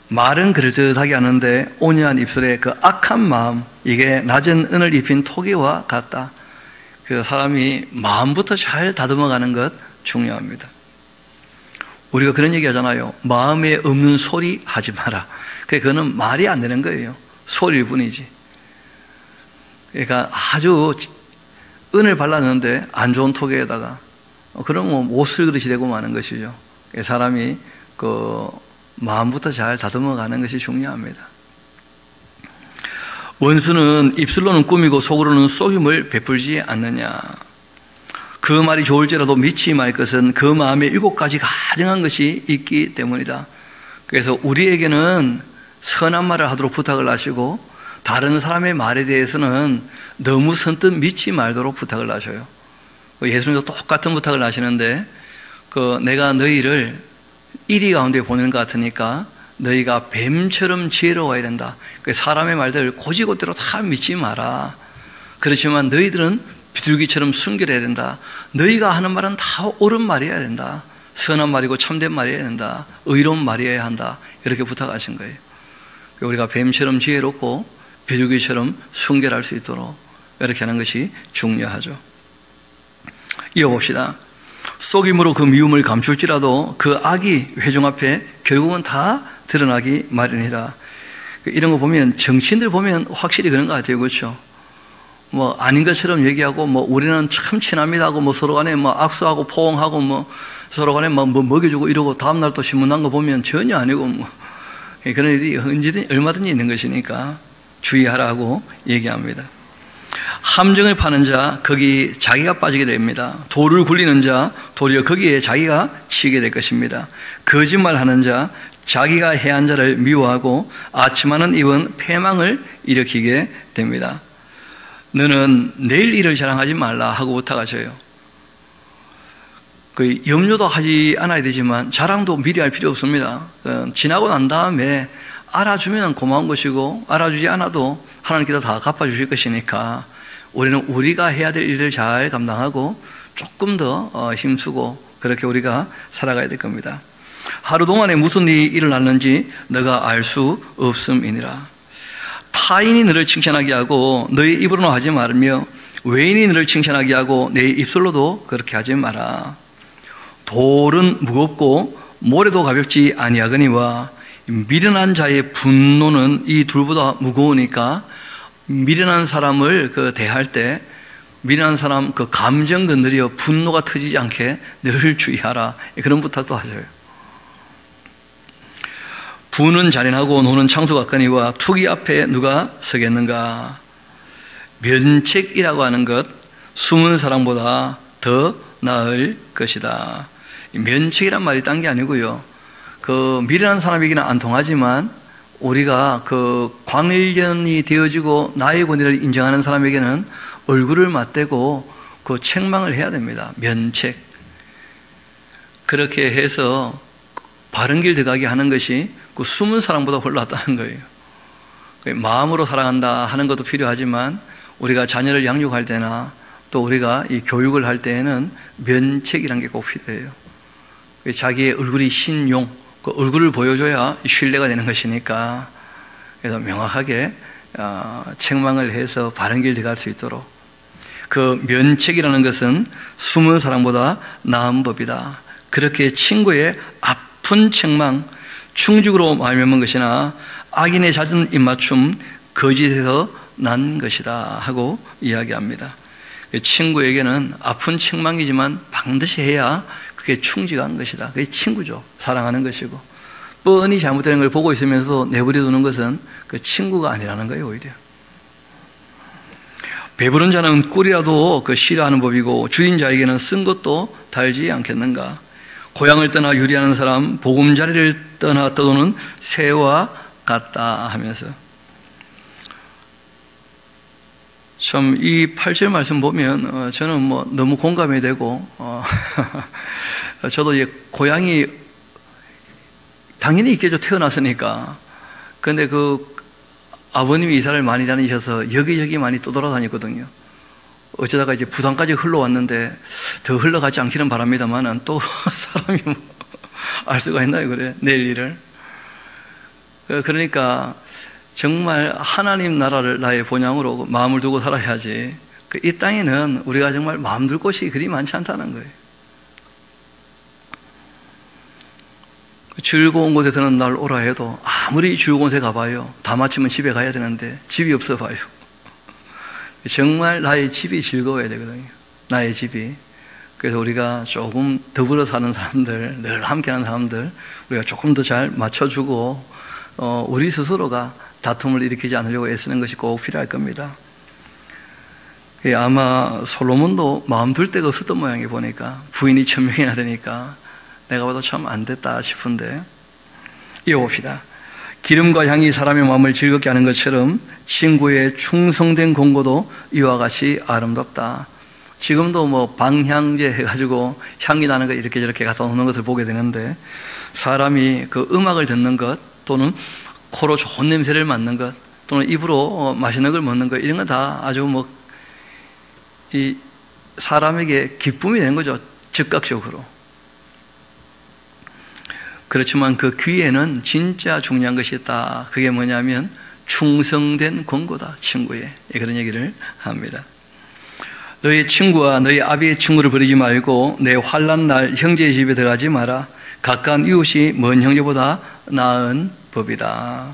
말은 그럴듯하게 하는데 온유한 입술에 그 악한 마음, 이게 낮은 은을 입힌 토기와 같다. 그래서 사람이 마음부터 잘 다듬어가는 것 중요합니다. 우리가 그런 얘기 하잖아요. 마음에 없는 소리 하지 마라. 그거는 말이 안 되는 거예요. 소리일 뿐이지. 그러니까 아주 은을 발랐는데 안 좋은 토기에다가 그러면 못쓸 그릇이 되고 마는 것이죠. 사람이 그 마음부터 잘 다듬어 가는 것이 중요합니다. 원수는 입술로는 꾸미고 속으로는 속임을 베풀지 않느냐. 그 말이 좋을지라도 믿지 말 것은 그 마음에 7가지 가정한 것이 있기 때문이다. 그래서 우리에게는 선한 말을 하도록 부탁을 하시고 다른 사람의 말에 대해서는 너무 선뜻 믿지 말도록 부탁을 하셔요. 예수님도 똑같은 부탁을 하시는데 내가 너희를 이리 가운데 보내는 것 같으니까 너희가 뱀처럼 지혜로워야 된다. 사람의 말들을 고지고대로 다 믿지 마라. 그렇지만 너희들은 비둘기처럼 순결해야 된다. 너희가 하는 말은 다 옳은 말이어야 된다. 선한 말이고 참된 말이어야 된다. 의로운 말이어야 한다. 이렇게 부탁하신 거예요. 우리가 뱀처럼 지혜롭고 비둘기처럼 순결할 수 있도록 이렇게 하는 것이 중요하죠. 이어봅시다. 속임으로 그 미움을 감출지라도 그 악이 회중 앞에 결국은 다 드러나기 마련이다. 이런 거 보면 정치인들 보면 확실히 그런 것 같아요. 그렇죠? 아닌 것처럼 얘기하고 우리는 참 친합니다 하고 서로 간에 악수하고 포옹하고 서로 간에 먹여주고 이러고 다음날 또 신문 난 거 보면 전혀 아니고 그런 일이 언제든 얼마든지 있는 것이니까 주의하라고 얘기합니다. 함정을 파는 자 거기 자기가 빠지게 됩니다. 돌을 굴리는 자 도리어 거기에 자기가 치게 될 것입니다. 거짓말하는 자 자기가 해한 자를 미워하고 아침하는 입은 패망을 일으키게 됩니다. 너는 내일 일을 자랑하지 말라 하고 부탁하셔요. 염려도 하지 않아야 되지만 자랑도 미리 할 필요 없습니다. 지나고 난 다음에 알아주면 고마운 것이고 알아주지 않아도 하나님께서 다 갚아주실 것이니까 우리는 우리가 해야 될 일을 잘 감당하고 조금 더 힘쓰고 그렇게 우리가 살아가야 될 겁니다. 하루 동안에 무슨 일이 일어났는지 너가 알 수 없음이니라. 타인이 너를 칭찬하게 하고 너의 입으로는 하지 말며 외인이 너를 칭찬하게 하고 내 입술로도 그렇게 하지 마라. 돌은 무겁고 모래도 가볍지 아니하거니와 미련한 자의 분노는 이 둘보다 무거우니까 미련한 사람을 대할 때 미련한 사람 감정 건드려 분노가 터지지 않게 늘 주의하라. 그런 부탁도 하셔요. 부는 잔인하고 노는 창수 같거니와 투기 앞에 누가 서겠는가. 면책이라고 하는 것 숨은 사람보다 더 나을 것이다. 면책이란 말이 딴 게 아니고요. 미련한 사람에게는 안 통하지만 우리가 광일년이 되어지고 나의 권위를 인정하는 사람에게는 얼굴을 맞대고 책망을 해야 됩니다. 면책. 그렇게 해서 바른 길 들어가게 하는 것이 숨은 사람보다 훨씬 낫다는 거예요. 마음으로 사랑한다 하는 것도 필요하지만 우리가 자녀를 양육할 때나 또 우리가 이 교육을 할 때에는 면책이라는 게 꼭 필요해요. 자기의 얼굴이 신용, 그 얼굴을 보여줘야 신뢰가 되는 것이니까, 그래서 명확하게 책망을 해서 바른 길 들어갈 수 있도록. 그 면책이라는 것은 숨은 사람보다 나은 법이다. 그렇게 친구의 아픈 책망, 충직으로 말미암은 것이나 악인의 잦은 입맞춤, 거짓에서 난 것이다 하고 이야기합니다. 친구에게는 아픈 책망이지만 반드시 해야 그게 충직한 것이다. 그게 친구죠. 사랑하는 것이고, 뻔히 잘못되는 걸 보고 있으면서도 내버려 두는 것은 그 친구가 아니라는 거예요. 오히려 배부른 자는 꿀이라도 그 싫어하는 법이고, 줄인 자에게는 쓴 것도 달지 않겠는가. 고향을 떠나 유리하는 사람, 보금자리를 떠나 떠도는 새와 같다 하면서, 참 이 8절 말씀 보면 저는 뭐 너무 공감이 되고, 저도 고향이 당연히 있겠죠. 태어났으니까. 그런데 그 아버님이 이사를 많이 다니셔서 여기저기 많이 떠돌아다녔거든요. 어쩌다가 이제 부산까지 흘러왔는데 더 흘러가지 않기는 바랍니다만, 또 사람이 뭐 알 수가 있나요? 그래, 내일 일을. 그러니까 정말 하나님 나라를 나의 본향으로 마음을 두고 살아야지, 이 땅에는 우리가 정말 마음 둘 곳이 그리 많지 않다는 거예요. 즐거운 곳에서는 날 오라 해도 아무리 즐거운 곳에 가봐요, 다 마치면 집에 가야 되는데 집이 없어 봐요. 정말 나의 집이 즐거워야 되거든요. 나의 집이. 그래서 우리가 조금 더불어 사는 사람들, 늘 함께하는 사람들, 우리가 조금 더 잘 맞춰주고, 우리 스스로가 다툼을 일으키지 않으려고 애쓰는 것이 꼭 필요할 겁니다. 아마 솔로몬도 마음 둘 데가 없었던 모양이, 보니까 부인이 1000명이나 되니까 내가 봐도 참 안 됐다 싶은데, 이어봅시다. 기름과 향이 사람의 마음을 즐겁게 하는 것처럼 친구의 충성된 공고도 이와 같이 아름답다. 지금도 뭐 방향제 해가지고 향이 나는 거 이렇게 저렇게 갖다 놓는 것을 보게 되는데, 사람이 그 음악을 듣는 것, 또는 코로 좋은 냄새를 맡는 것, 또는 입으로 맛있는 걸 먹는 것, 이런 건 다 아주 뭐 이 사람에게 기쁨이 되는 거죠. 즉각적으로. 그렇지만 그 귀에는 진짜 중요한 것이 있다. 그게 뭐냐면 충성된 권고다. 친구의. 그런 얘기를 합니다. 너희 친구와 너희 아비의 친구를 버리지 말고 내 환난 날 형제의 집에 들어가지 마라. 가까운 이웃이 먼 형제보다 나은 법이다.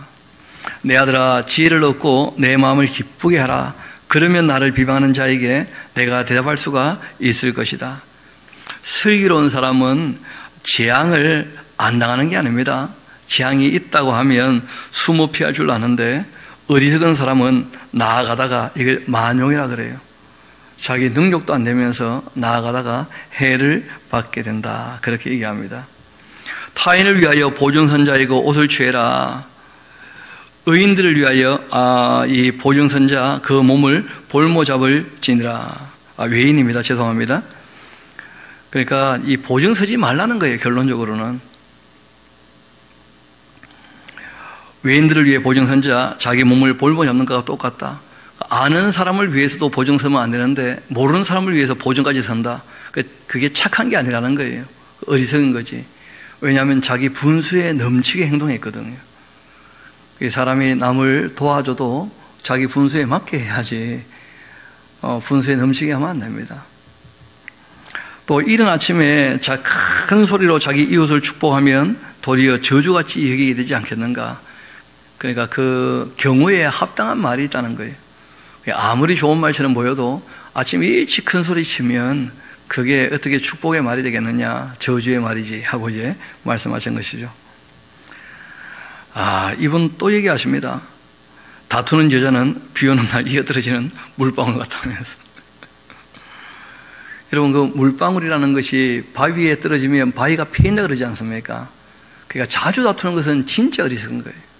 내 아들아, 지혜를 얻고 내 마음을 기쁘게 하라. 그러면 나를 비방하는 자에게 내가 대답할 수가 있을 것이다. 슬기로운 사람은 재앙을 안 당하는 게 아닙니다. 재앙이 있다고 하면 숨어 피할 줄 아는데, 어리석은 사람은 나아가다가 이걸 만용이라 그래요. 자기 능력도 안 되면서 나아가다가 해를 받게 된다. 그렇게 얘기합니다. 타인을 위하여 보증선자이고 옷을 취해라. 의인들을 위하여 이 보증선자 그 몸을 볼모잡을 지니라. 외인입니다. 죄송합니다. 그러니까 이 보증서지 말라는 거예요. 결론적으로는 외인들을 위해 보증선자 자기 몸을 볼모잡는 것과 똑같다. 아는 사람을 위해서도 보증 서면 안 되는데 모르는 사람을 위해서 보증까지 선다. 그게 착한 게 아니라는 거예요. 어리석은 거지. 왜냐하면 자기 분수에 넘치게 행동했거든요. 사람이 남을 도와줘도 자기 분수에 맞게 해야지, 분수에 넘치게 하면 안 됩니다. 또 이른 아침에 큰 소리로 자기 이웃을 축복하면 도리어 저주같이 여기게 되지 않겠는가. 그러니까 그 경우에 합당한 말이 있다는 거예요. 아무리 좋은 말처럼 보여도 아침 일찍 큰 소리 치면 그게 어떻게 축복의 말이 되겠느냐, 저주의 말이지 하고 이제 말씀하신 것이죠. 이분 또 얘기하십니다. 다투는 여자는 비 오는 날 이어떨어지는 물방울 같다면서. 여러분, 그 물방울이라는 것이 바위 위에 떨어지면 바위가 패인다 그러지 않습니까? 그러니까 자주 다투는 것은 진짜 어리석은 거예요.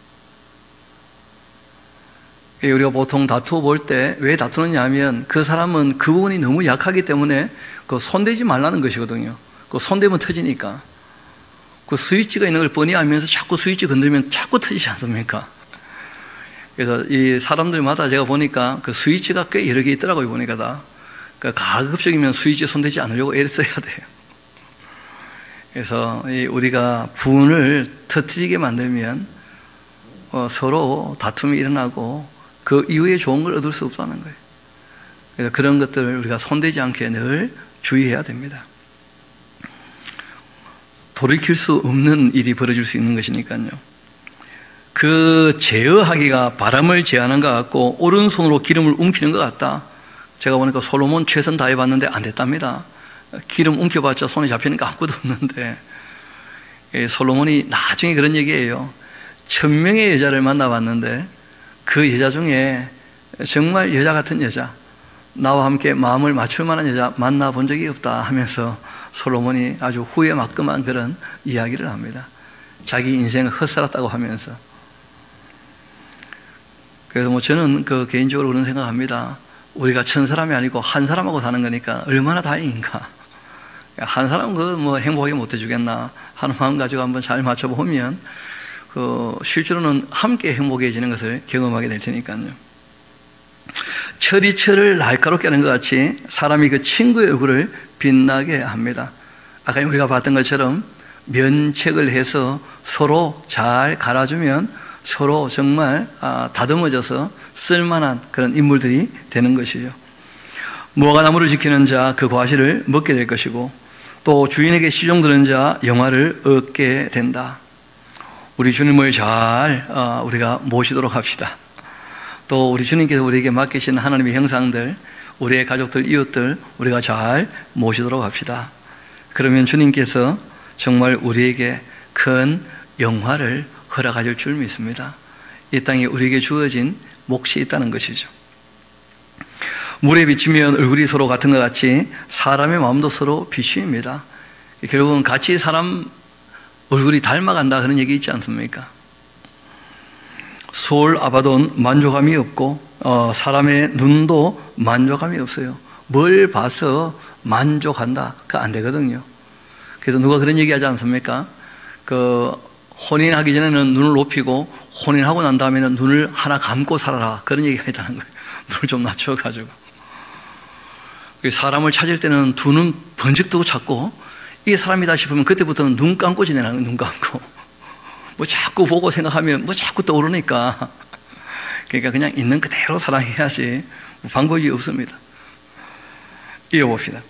우리가 보통 다투어 볼 때 왜 다투느냐 하면 그 사람은 그 부분이 너무 약하기 때문에 그 손대지 말라는 것이거든요. 그 손대면 터지니까. 그 스위치가 있는 걸 뻔히 알면서 자꾸 스위치 건드리면 자꾸 터지지 않습니까? 그래서 이 사람들마다 제가 보니까 그 스위치가 꽤 여러 개 있더라고요. 보니까 다. 그러니까 가급적이면 스위치 손대지 않으려고 애를 써야 돼요. 그래서 우리가 분을 터뜨리게 만들면 서로 다툼이 일어나고 그 이후에 좋은 걸 얻을 수 없다는 거예요. 그래서 그런 것들을 우리가 손대지 않게 늘 주의해야 됩니다. 돌이킬 수 없는 일이 벌어질 수 있는 것이니까요. 그 제어하기가 바람을 제어하는 것 같고 오른손으로 기름을 움키는 것 같다. 제가 보니까 솔로몬 최선 다해봤는데 안 됐답니다. 기름 움켜봤자 손에 잡히는 게 아무것도 없는데, 솔로몬이 나중에 그런 얘기예요. 1000명의 여자를 만나봤는데 그 여자 중에 정말 여자 같은 여자, 나와 함께 마음을 맞출 만한 여자 만나본 적이 없다 하면서 솔로몬이 아주 후회 막끔한 그런 이야기를 합니다. 자기 인생을 헛살았다고 하면서. 그래서 저는 개인적으로 그런 생각합니다. 우리가 1000사람이 아니고 한 사람하고 사는 거니까 얼마나 다행인가. 한 사람은 행복하게 못 해주겠나 하는 마음 가지고 한번 잘 맞춰보면 실제로는 함께 행복해지는 것을 경험하게 될 테니까요. 철이 철을 날카롭게 하는 것 같이 사람이 그 친구의 얼굴을 빛나게 합니다. 아까 우리가 봤던 것처럼 면책을 해서 서로 잘 갈아주면 서로 정말 다듬어져서 쓸만한 그런 인물들이 되는 것이죠. 무화과 나무를 지키는 자 그 과실을 먹게 될 것이고, 또 주인에게 시종드는 자 영화를 얻게 된다. 우리 주님을 잘 우리가 모시도록 합시다. 또 우리 주님께서 우리에게 맡기신 하나님의 형상들, 우리의 가족들, 이웃들 우리가 잘 모시도록 합시다. 그러면 주님께서 정말 우리에게 큰 영화를 허락하실 줄 믿습니다. 이 땅에 우리에게 주어진 몫이 있다는 것이죠. 물에 비치면 얼굴이 서로 같은 것 같이 사람의 마음도 서로 비추입니다. 결국은 같이 사람 얼굴이 닮아간다 그런 얘기 있지 않습니까? 소울 아바돈 만족감이 없고 사람의 눈도 만족감이 없어요. 뭘 봐서 만족한다 그거 안 되거든요. 그래서 누가 그런 얘기 하지 않습니까? 혼인하기 전에는 눈을 높이고 혼인하고 난 다음에는 눈을 하나 감고 살아라 그런 얘기가 있다는 거예요. 눈을 좀 낮춰가지고. 사람을 찾을 때는 두 눈 번쩍 뜨고 찾고, 이게 사람이다 싶으면 그때부터는 눈 감고 지내는 거예요. 눈 감고 자꾸 보고 생각하면 자꾸 떠오르니까, 그러니까 그냥 있는 그대로 사랑해야지 방법이 없습니다. 이어봅시다.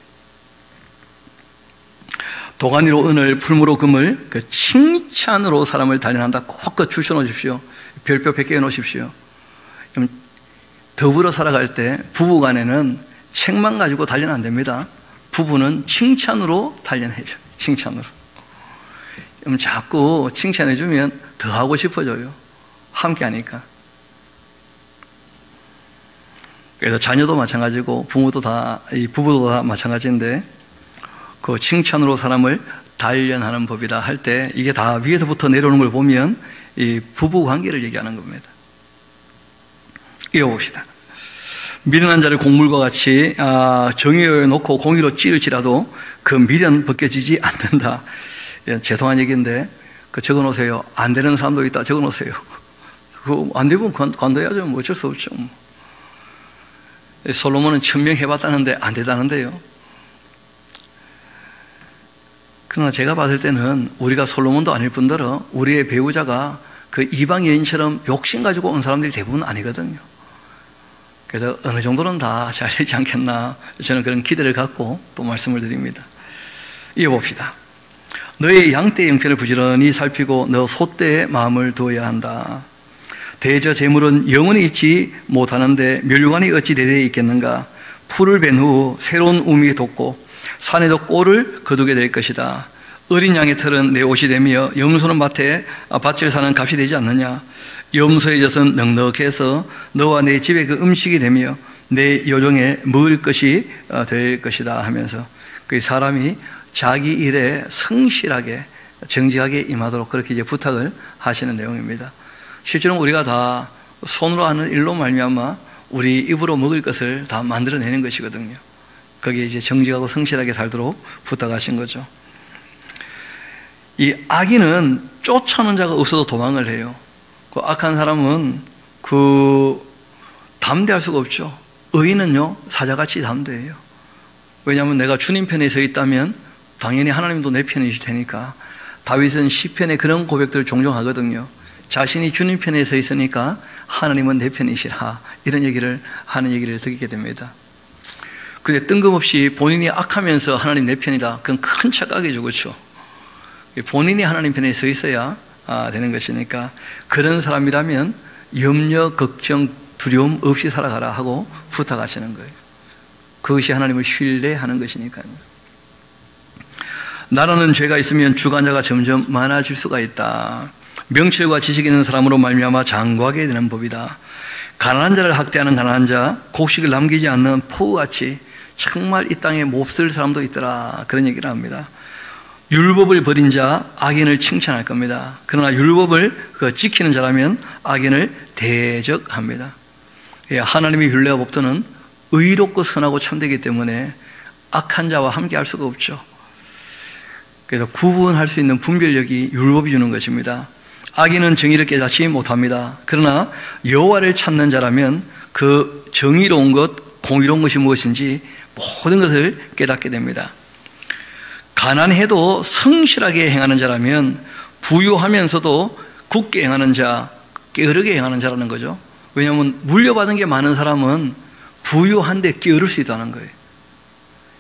도가니로 은을, 풀무로 금을 칭찬으로 사람을 단련한다. 꼭 줄쳐 놓으십시오. 별표 100개 해놓으십시오. 더불어 살아갈 때 부부간에는 책만 가지고 단련 안 됩니다. 부부는 칭찬으로 단련해줘요. 칭찬으로. 자꾸 칭찬해주면 더 하고 싶어져요. 함께 하니까. 그래서 자녀도 마찬가지고 부부도 다 마찬가지인데, 그 칭찬으로 사람을 단련하는 법이다 할 때 이게 다 위에서부터 내려오는 걸 보면 이 부부 관계를 얘기하는 겁니다. 이어봅시다. 미련한 자를 곡물과 같이 정의에 놓고 공의로 찌를지라도 그 미련 벗겨지지 않는다. 죄송한 얘기인데 적어 놓으세요. 안 되는 사람도 있다. 적어 놓으세요. 안 되면 관둬야죠. 어쩔 수 없죠. 솔로몬은 1000명 해봤다는데 안 되다는데요. 그러나 제가 봤을 때는 우리가 솔로몬도 아닐 뿐더러 우리의 배우자가 그 이방 여인처럼 욕심 가지고 온 사람들이 대부분 아니거든요. 그래서 어느 정도는 다 잘 되지 않겠나, 저는 그런 기대를 갖고 또 말씀을 드립니다. 이어봅시다. 너의 양떼의 형편을 부지런히 살피고 너 소떼의 마음을 두어야 한다. 대저 재물은 영원히 있지 못하는데 멸류관이 어찌 대대에 있겠는가. 풀을 벤 후 새로운 우미에 돋고 산에도 꼴을 거두게 될 것이다. 어린 양의 털은 내 옷이 되며 염소는 밭에 밭을 사는 값이 되지 않느냐. 염소의 젖은 넉넉해서 너와 내 집의 그 음식이 되며 내 요정에 먹을 것이 될 것이다 하면서 그 사람이 자기 일에 성실하게 정직하게 임하도록 그렇게 이제 부탁을 하시는 내용입니다. 실제로 우리가 다 손으로 하는 일로 말미암아 우리 입으로 먹을 것을 다 만들어내는 것이거든요. 거기에 이제 정직하고 성실하게 살도록 부탁하신 거죠. 이 악인은 쫓아오는 자가 없어도 도망을 해요. 그 악한 사람은 담대할 수가 없죠. 의인은요 사자같이 담대해요. 왜냐하면 내가 주님 편에 서 있다면 당연히 하나님도 내 편이실 테니까 다윗은 시편에 그런 고백들을 종종 하거든요. 자신이 주님 편에 서 있으니까 하나님은 내 편이시라, 이런 얘기를 하는 얘기를 듣게 됩니다. 근데 뜬금없이 본인이 악하면서 하나님 내 편이다, 그건 큰 착각이죠. 그렇죠? 본인이 하나님 편에 서 있어야 되는 것이니까, 그런 사람이라면 염려, 걱정, 두려움 없이 살아가라 하고 부탁하시는 거예요. 그것이 하나님을 신뢰하는 것이니까요. 나라는 죄가 있으면 주관자가 점점 많아질 수가 있다. 명철과 지식 있는 사람으로 말미암아 장구하게 되는 법이다. 가난한 자를 학대하는 가난한 자, 곡식을 남기지 않는 포우같이 정말 이 땅에 몹쓸 사람도 있더라, 그런 얘기를 합니다. 율법을 버린 자 악인을 칭찬할 겁니다. 그러나 율법을 지키는 자라면 악인을 대적합니다. 하나님의 율례와 법도는 의롭고 선하고 참되기 때문에 악한 자와 함께 할 수가 없죠. 그래서 구분할 수 있는 분별력이 율법이 주는 것입니다. 악인은 정의를 깨닫지 못합니다. 그러나 여호와를 찾는 자라면 그 정의로운 것, 공의로운 것이 무엇인지 모든 것을 깨닫게 됩니다. 가난해도 성실하게 행하는 자라면 부유하면서도 굳게 행하는 자, 게으르게 행하는 자라는 거죠. 왜냐하면 물려받은 게 많은 사람은 부유한데 게으를 수 있다는 거예요.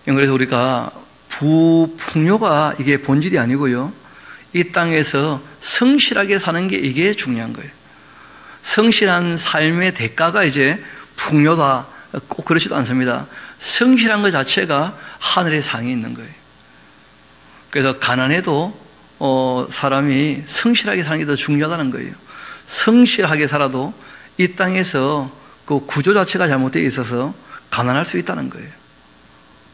그래서 우리가 부풍요가 이게 본질이 아니고요, 이 땅에서 성실하게 사는 게 이게 중요한 거예요. 성실한 삶의 대가가 이제 풍요다, 꼭 그렇지도 않습니다. 성실한 것 자체가 하늘의 상이 있는 거예요. 그래서 가난해도 사람이 성실하게 사는 게 더 중요하다는 거예요. 성실하게 살아도 이 땅에서 그 구조 자체가 잘못되어 있어서 가난할 수 있다는 거예요.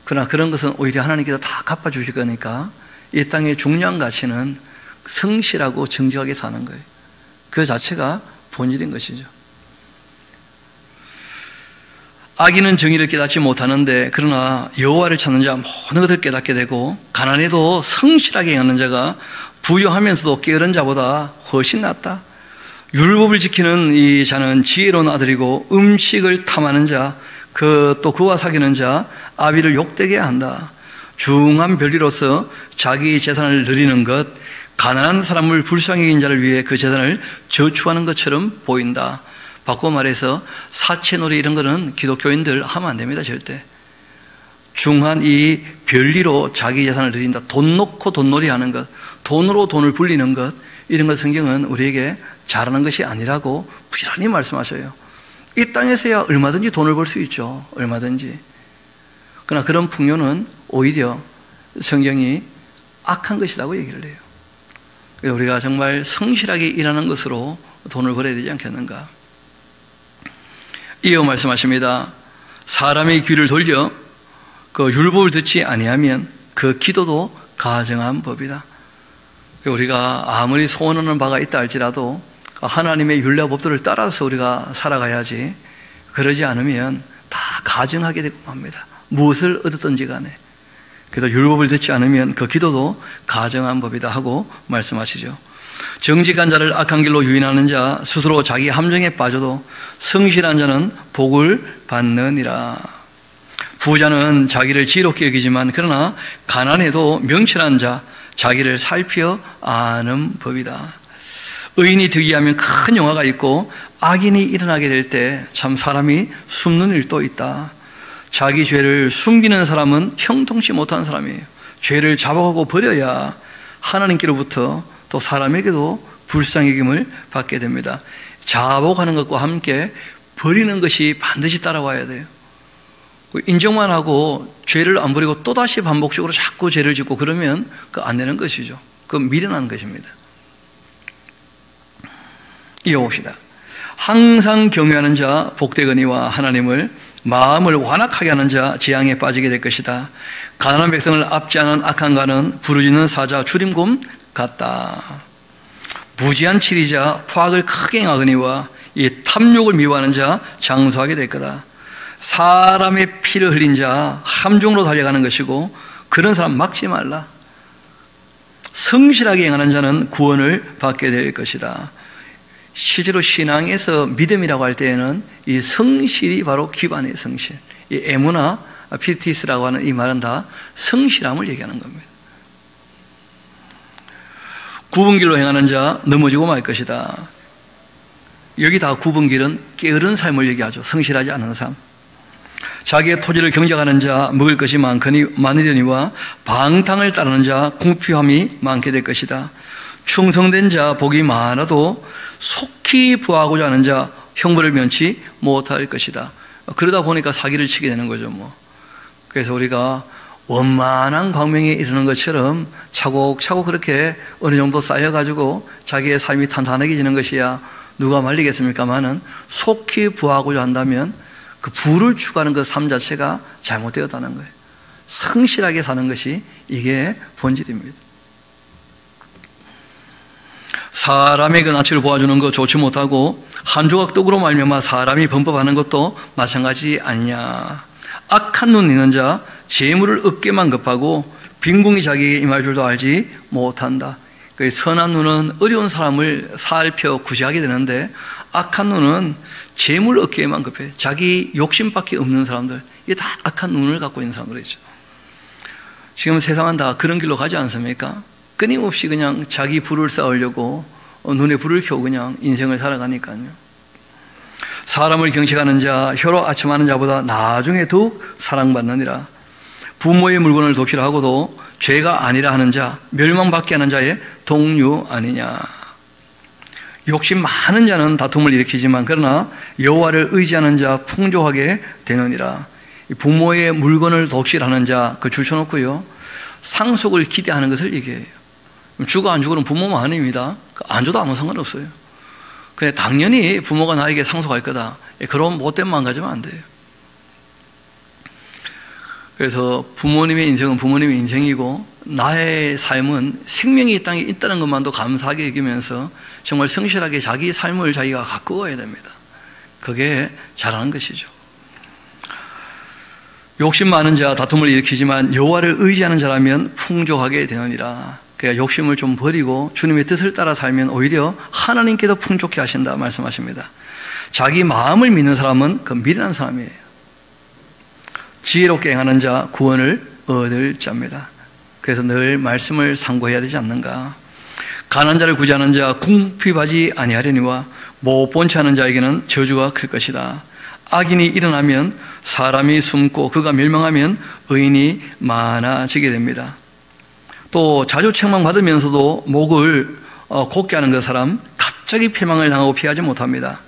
그러나 그런 것은 오히려 하나님께서 다 갚아주실 거니까 이 땅의 중요한 가치는 성실하고 정직하게 사는 거예요. 그 자체가 본질인 것이죠. 악인은 정의를 깨닫지 못하는데, 그러나 여호와를 찾는 자 모든 것을 깨닫게 되고, 가난해도 성실하게 행하는 자가 부유하면서도 게으른 자보다 훨씬 낫다. 율법을 지키는 이 자는 지혜로운 아들이고, 음식을 탐하는 자, 또 그와 사귀는 자 아비를 욕되게 한다. 중한 별리로서 자기 재산을 누리는 것, 가난한 사람을 불쌍히 여긴 자를 위해 그 재산을 저축하는 것처럼 보인다. 바꿔 말해서 사채놀이 이런 거는 기독교인들 하면 안 됩니다. 절대. 중한 이 별리로 자기 재산을 드린다. 돈 놓고 돈놀이 하는 것, 돈으로 돈을 불리는 것, 이런 것 성경은 우리에게 잘하는 것이 아니라고 부지런히 말씀하셔요. 이 땅에서야 얼마든지 돈을 벌 수 있죠. 얼마든지. 그러나 그런 풍요는 오히려 성경이 악한 것이라고 얘기를 해요. 그래서 우리가 정말 성실하게 일하는 것으로 돈을 벌어야 되지 않겠는가. 이어 말씀하십니다. 사람의 귀를 돌려 그 율법을 듣지 아니하면 그 기도도 가정한 법이다. 우리가 아무리 소원하는 바가 있다 할지라도 하나님의 율례와 법도를 따라서 우리가 살아가야지, 그러지 않으면 다 가증하게 되고 합니다. 무엇을 얻었든지 간에. 그래서 율법을 듣지 않으면 그 기도도 가정한 법이다 하고 말씀하시죠. 정직한 자를 악한 길로 유인하는 자, 스스로 자기 함정에 빠져도 성실한 자는 복을 받느니라. 부자는 자기를 지혜롭게 여기지만 그러나 가난해도 명철한 자, 자기를 살펴 아는 법이다. 의인이 득이하면 큰 영화가 있고, 악인이 일어나게 될 때 참 사람이 숨는 일도 있다. 자기 죄를 숨기는 사람은 형통치 못한 사람이에요. 죄를 자복하고 버려야 하나님께로부터 또 사람에게도 불쌍히 여김을 받게 됩니다. 자복하는 것과 함께 버리는 것이 반드시 따라와야 돼요. 인정만 하고 죄를 안 버리고 또다시 반복적으로 자꾸 죄를 짓고 그러면 그 안 되는 것이죠. 그건 미련한 것입니다. 이어봅시다. 항상 경외하는 자 복되거니와 하나님을 마음을 완악하게 하는 자 재앙에 빠지게 될 것이다. 가난한 백성을 압제하는 악한 가는 부르짖는 사자 주림곰 같다. 무지한 치리자 포악을 크게 행하거니와 이 탐욕을 미워하는 자 장수하게 될 거다. 사람의 피를 흘린 자 함정으로 달려가는 것이고 그런 사람 막지 말라. 성실하게 행하는 자는 구원을 받게 될 것이다. 실제로 신앙에서 믿음이라고 할 때에는 이 성실이 바로 기반의 성실. 이 에무나 피티스라고 하는 이 말은 다 성실함을 얘기하는 겁니다. 굽은 길로 행하는 자 넘어지고 말 것이다. 여기 다 굽은 길은 게으른 삶을 얘기하죠. 성실하지 않은 삶. 자기의 토지를 경작하는 자 먹을 것이 많으려니와 방탕을 따르는 자 궁핍함이 많게 될 것이다. 충성된 자 복이 많아도 속히 부하고자 하는 자 형벌을 면치 못할 것이다. 그러다 보니까 사기를 치게 되는 거죠. 그래서 우리가 원만한 광명에 이르는 것처럼 차곡차곡 그렇게 어느 정도 쌓여가지고 자기의 삶이 탄탄해지는 것이야 누가 말리겠습니까마는 속히 부하고자 한다면 그 부를 추구하는 그 삶 자체가 잘못되었다는 거예요. 성실하게 사는 것이 이게 본질입니다. 사람의 그 낯을 보아주는 거 좋지 못하고 한 조각 떡으로 말미암아 사람이 범법하는 것도 마찬가지 아니냐. 악한 눈 있는 자 재물을 얻게만 급하고 빈궁이 자기에게 임할 줄도 알지 못한다. 그 선한 눈은 어려운 사람을 살펴 구제하게 되는데 악한 눈은 재물 얻기에만 급해. 자기 욕심밖에 없는 사람들, 이게 다 악한 눈을 갖고 있는 사람들이죠. 지금 세상은 다 그런 길로 가지 않습니까? 끊임없이 그냥 자기 부를 쌓으려고 눈에 불을 켜고 그냥 인생을 살아가니까요. 사람을 경책하는 자, 혀로 아첨하는 자보다 나중에 더욱 사랑받느니라. 부모의 물건을 독실하고도 죄가 아니라 하는 자, 멸망받게 하는 자의 동류 아니냐. 욕심 많은 자는 다툼을 일으키지만 그러나 여호와를 의지하는 자 풍족하게 되느니라. 부모의 물건을 독실하는 자 그 줄쳐놓고요, 상속을 기대하는 것을 얘기해요. 주고 안 주고는 부모만 아닙니다. 안 줘도 아무 상관없어요. 그냥 당연히 부모가 나에게 상속할 거다. 그런 못된 마음 가지면 안 돼요. 그래서 부모님의 인생은 부모님의 인생이고 나의 삶은 생명이 이 땅에 있다는 것만도 감사하게 여기면서 정말 성실하게 자기 삶을 자기가 가꾸어야 됩니다. 그게 잘하는 것이죠. 욕심 많은 자 다툼을 일으키지만 여호와를 의지하는 자라면 풍족하게 되느니라. 그러니까 욕심을 좀 버리고 주님의 뜻을 따라 살면 오히려 하나님께서 풍족해 하신다 말씀하십니다. 자기 마음을 믿는 사람은 그 미련한 사람이에요. 지혜롭게 행하는 자 구원을 얻을 자입니다. 그래서 늘 말씀을 상고해야 되지 않는가. 가난한 자를 구제하는 자 궁핍하지 아니하려니와 못 본 채 하는 자에게는 저주가 클 것이다. 악인이 일어나면 사람이 숨고 그가 멸망하면 의인이 많아지게 됩니다. 또 자주 책망받으면서도 목을 곧게 하는 그 사람 갑자기 패망을 당하고 피하지 못합니다.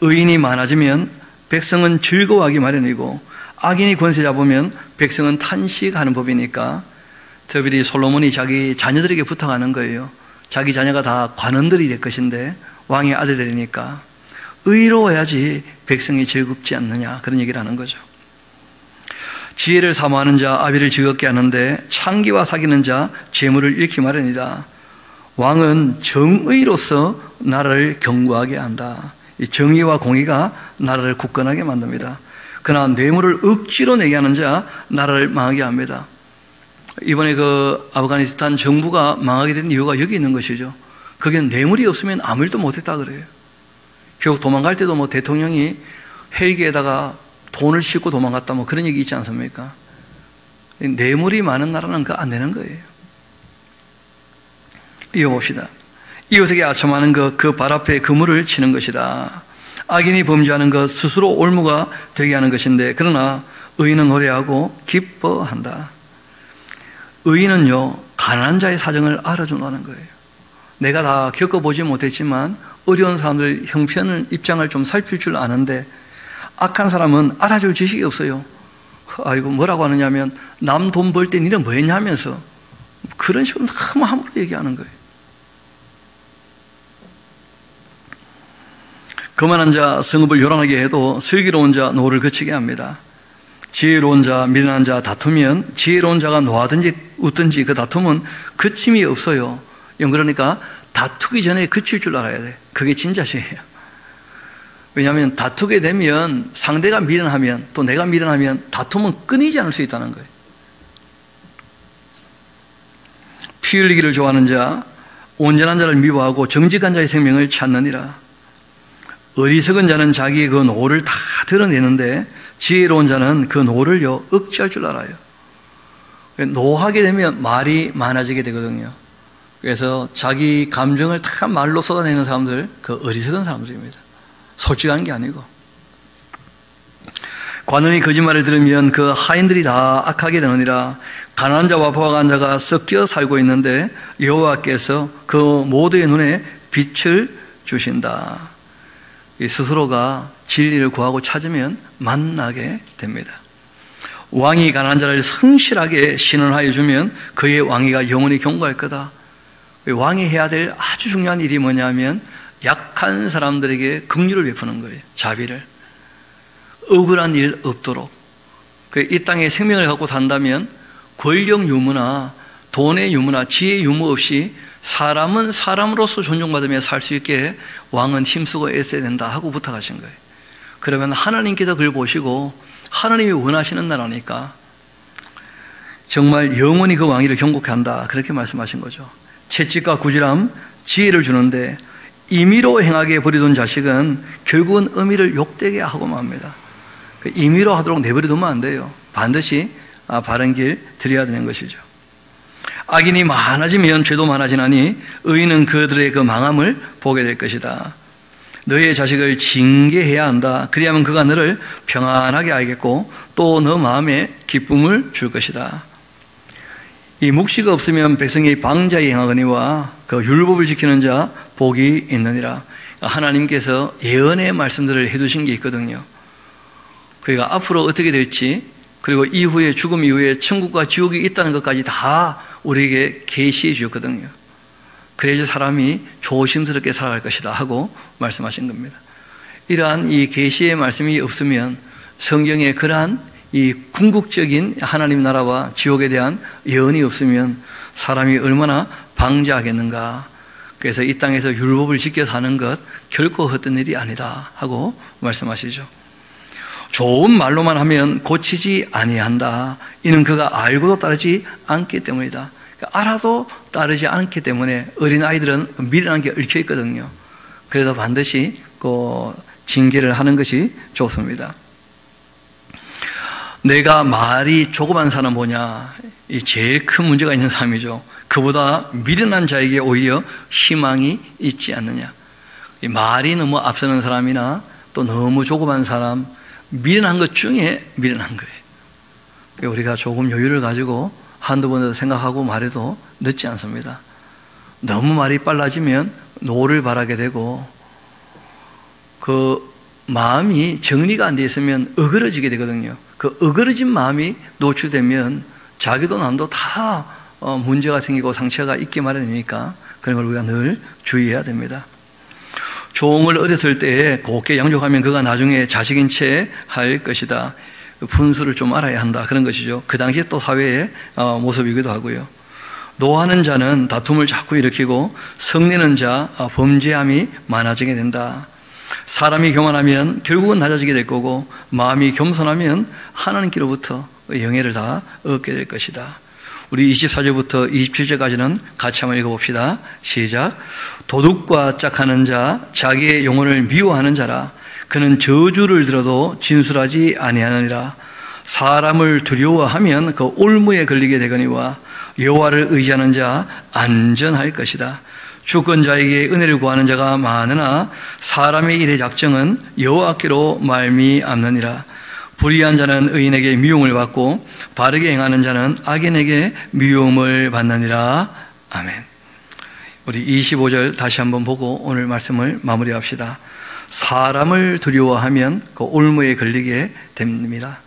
의인이 많아지면 백성은 즐거워하기 마련이고 악인이 권세 잡으면 백성은 탄식하는 법이니까 특별히 솔로몬이 자기 자녀들에게 부탁하는 거예요. 자기 자녀가 다 관원들이 될 것인데 왕의 아들들이니까 의로워야지 백성이 즐겁지 않느냐, 그런 얘기를 하는 거죠. 지혜를 사모하는 자 아비를 즐겁게 하는데 창기와 사귀는 자 재물을 잃기 마련이다. 왕은 정의로서 나라를 견고하게 한다. 이 정의와 공의가 나라를 굳건하게 만듭니다. 그러나 뇌물을 억지로 내게 하는 자 나라를 망하게 합니다. 이번에 그 아프가니스탄 정부가 망하게 된 이유가 여기 있는 것이죠. 거기는 뇌물이 없으면 아무 일도 못했다 그래요. 결국 도망갈 때도 대통령이 헬기에다가 돈을 싣고 도망갔다 그런 얘기 있지 않습니까? 뇌물이 많은 나라는 안 되는 거예요. 이어봅시다. 이웃에게 아첨하는 것, 그 발 앞에 그물을 치는 것이다. 악인이 범죄하는 것, 스스로 올무가 되게 하는 것인데 그러나 의인은 노래하고 기뻐한다. 의인은요, 가난한 자의 사정을 알아준다는 거예요. 내가 다 겪어보지 못했지만 어려운 사람들 형편을, 입장을 좀 살필 줄 아는데 악한 사람은 알아줄 지식이 없어요. 아이고 뭐라고 하느냐면 남 돈 벌 때 니는 뭐 했냐 하면서 그런 식으로 너무 함부로 얘기하는 거예요. 거만한 자 성읍을 요란하게 해도 슬기로운 자 노를 거치게 합니다. 지혜로운 자, 미련한 자 다투면 지혜로운 자가 노하든지 웃든지 그 다툼은 그침이 없어요. 그러니까 다투기 전에 그칠 줄 알아야 돼. 그게 진짜시에요. 왜냐하면 다투게 되면 상대가 미련하면 또 내가 미련하면 다툼은 끊이지 않을 수 있다는 거예요. 피 흘리기를 좋아하는 자, 온전한 자를 미워하고 정직한 자의 생명을 찾느니라. 어리석은 자는 자기의 그 노를 다 드러내는데 지혜로운 자는 그 노를요 억제할 줄 알아요. 노하게 되면 말이 많아지게 되거든요. 그래서 자기 감정을 다 말로 쏟아내는 사람들, 그 어리석은 사람들입니다. 솔직한 게 아니고. 관원이 거짓말을 들으면 그 하인들이 다 악하게 되느니라. 가난한 자와 부귀한 자가 섞여 살고 있는데 여호와께서 그 모두의 눈에 빛을 주신다. 스스로가 진리를 구하고 찾으면 만나게 됩니다. 왕이 가난한 자를 성실하게 신원하여 주면 그의 왕위가 영원히 경고할 거다. 왕이 해야 될 아주 중요한 일이 뭐냐면 약한 사람들에게 긍휼을 베푸는 거예요. 자비를. 억울한 일 없도록. 이 땅에 생명을 갖고 산다면 권력 유무나 돈의 유무나 지혜 유무 없이 사람은 사람으로서 존중받으며 살 수 있게 왕은 힘쓰고 애써야 된다 하고 부탁하신 거예요. 그러면 하나님께서 그걸 보시고 하나님이 원하시는 나라니까 정말 영원히 그 왕위를 경고케 한다, 그렇게 말씀하신 거죠. 채찍과 구질함, 지혜를 주는데 임의로 행하게 버리던 자식은 결국은 어미를 욕되게 하고 맙니다. 임의로 하도록 내버려두면 안 돼요. 반드시 바른 길 들여야 되는 것이죠. 악인이 많아지면 죄도 많아지나니 의인은 그들의 그 망함을 보게 될 것이다. 너의 자식을 징계해야 한다. 그리하면 그가 너를 평안하게 알겠고 또 너 마음에 기쁨을 줄 것이다. 이 묵시가 없으면 백성이 방자히 행하거니와 그 율법을 지키는 자 복이 있느니라. 하나님께서 예언의 말씀들을 해두신 게 있거든요. 그러니까 앞으로 어떻게 될지, 그리고 이후에 죽음 이후에 천국과 지옥이 있다는 것까지 다 우리에게 계시해 주었거든요. 그래야지 사람이 조심스럽게 살아갈 것이다 하고 말씀하신 겁니다. 이러한 이 계시의 말씀이 없으면 성경에 그러한 이 궁극적인 하나님 나라와 지옥에 대한 예언이 없으면 사람이 얼마나 방자하겠는가. 그래서 이 땅에서 율법을 지켜 사는 것 결코 헛된 일이 아니다 하고 말씀하시죠. 좋은 말로만 하면 고치지 아니한다. 이는 그가 알고도 따르지 않기 때문이다. 알아도 따르지 않기 때문에 어린아이들은 미련한 게 얽혀 있거든요. 그래서 반드시 그 징계를 하는 것이 좋습니다. 내가 말이 조그만 사람 뭐냐, 이 제일 큰 문제가 있는 사람이죠. 그보다 미련한 자에게 오히려 희망이 있지 않느냐. 이 말이 너무 앞서는 사람이나 또 너무 조그만 사람, 미련한 것 중에 미련한 거예요. 우리가 조금 여유를 가지고 한두 번 더 생각하고 말해도 늦지 않습니다. 너무 말이 빨라지면 노를 바라게 되고 그 마음이 정리가 안 돼 있으면 어그러지게 되거든요. 그 어그러진 마음이 노출되면 자기도 남도 다 문제가 생기고 상처가 있기 마련이니까 그런 걸 우리가 늘 주의해야 됩니다. 종을 어렸을 때에 곱게 양육하면 그가 나중에 자식인 채 할 것이다. 분수를 좀 알아야 한다, 그런 것이죠. 그 당시에 또 사회의 모습이기도 하고요. 노하는 자는 다툼을 자꾸 일으키고 성내는 자 범죄함이 많아지게 된다. 사람이 교만하면 결국은 낮아지게 될 거고 마음이 겸손하면 하나님께로부터 영예를 다 얻게 될 것이다. 우리 24절부터 27절까지는 같이 한번 읽어봅시다. 시작. 도둑과 짝하는 자, 자기의 영혼을 미워하는 자라. 그는 저주를 들어도 진술하지 아니하느니라. 사람을 두려워하면 그 올무에 걸리게 되거니와 여호와를 의지하는 자 안전할 것이다. 주권자에게 은혜를 구하는 자가 많으나 사람의 일의 작정은 여호와께로 말미암느니라. 불의한 자는 의인에게 미움을 받고 바르게 행하는 자는 악인에게 미움을 받느니라. 아멘. 우리 25절 다시 한번 보고 오늘 말씀을 마무리합시다. 사람을 두려워하면 그 올무에 걸리게 됩니다.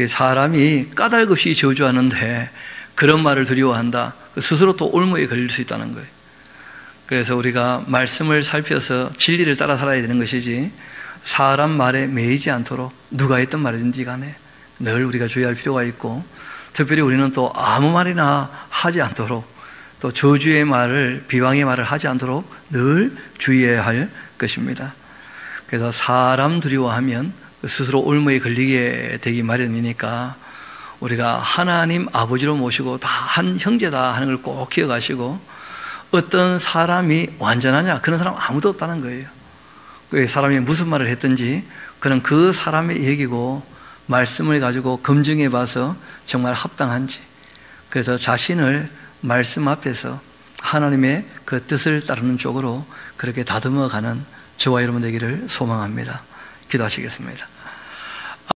사람이 까닭없이 저주하는데 그런 말을 두려워한다. 스스로 또 올무에 걸릴 수 있다는 거예요. 그래서 우리가 말씀을 살펴서 진리를 따라 살아야 되는 것이지 사람 말에 매이지 않도록 누가 했던 말이든지 간에 늘 우리가 주의할 필요가 있고, 특별히 우리는 또 아무 말이나 하지 않도록, 또 저주의 말을, 비방의 말을 하지 않도록 늘 주의해야 할 것입니다. 그래서 사람 두려워하면 스스로 올무에 걸리게 되기 마련이니까 우리가 하나님 아버지로 모시고 다 한 형제다 하는 걸 꼭 기억하시고, 어떤 사람이 완전하냐? 그런 사람 아무도 없다는 거예요. 그 사람이 무슨 말을 했든지 그는 그 사람의 얘기고 말씀을 가지고 검증해 봐서 정말 합당한지, 그래서 자신을 말씀 앞에서 하나님의 그 뜻을 따르는 쪽으로 그렇게 다듬어가는 저와 여러분 되기를 소망합니다. 기도하시겠습니다.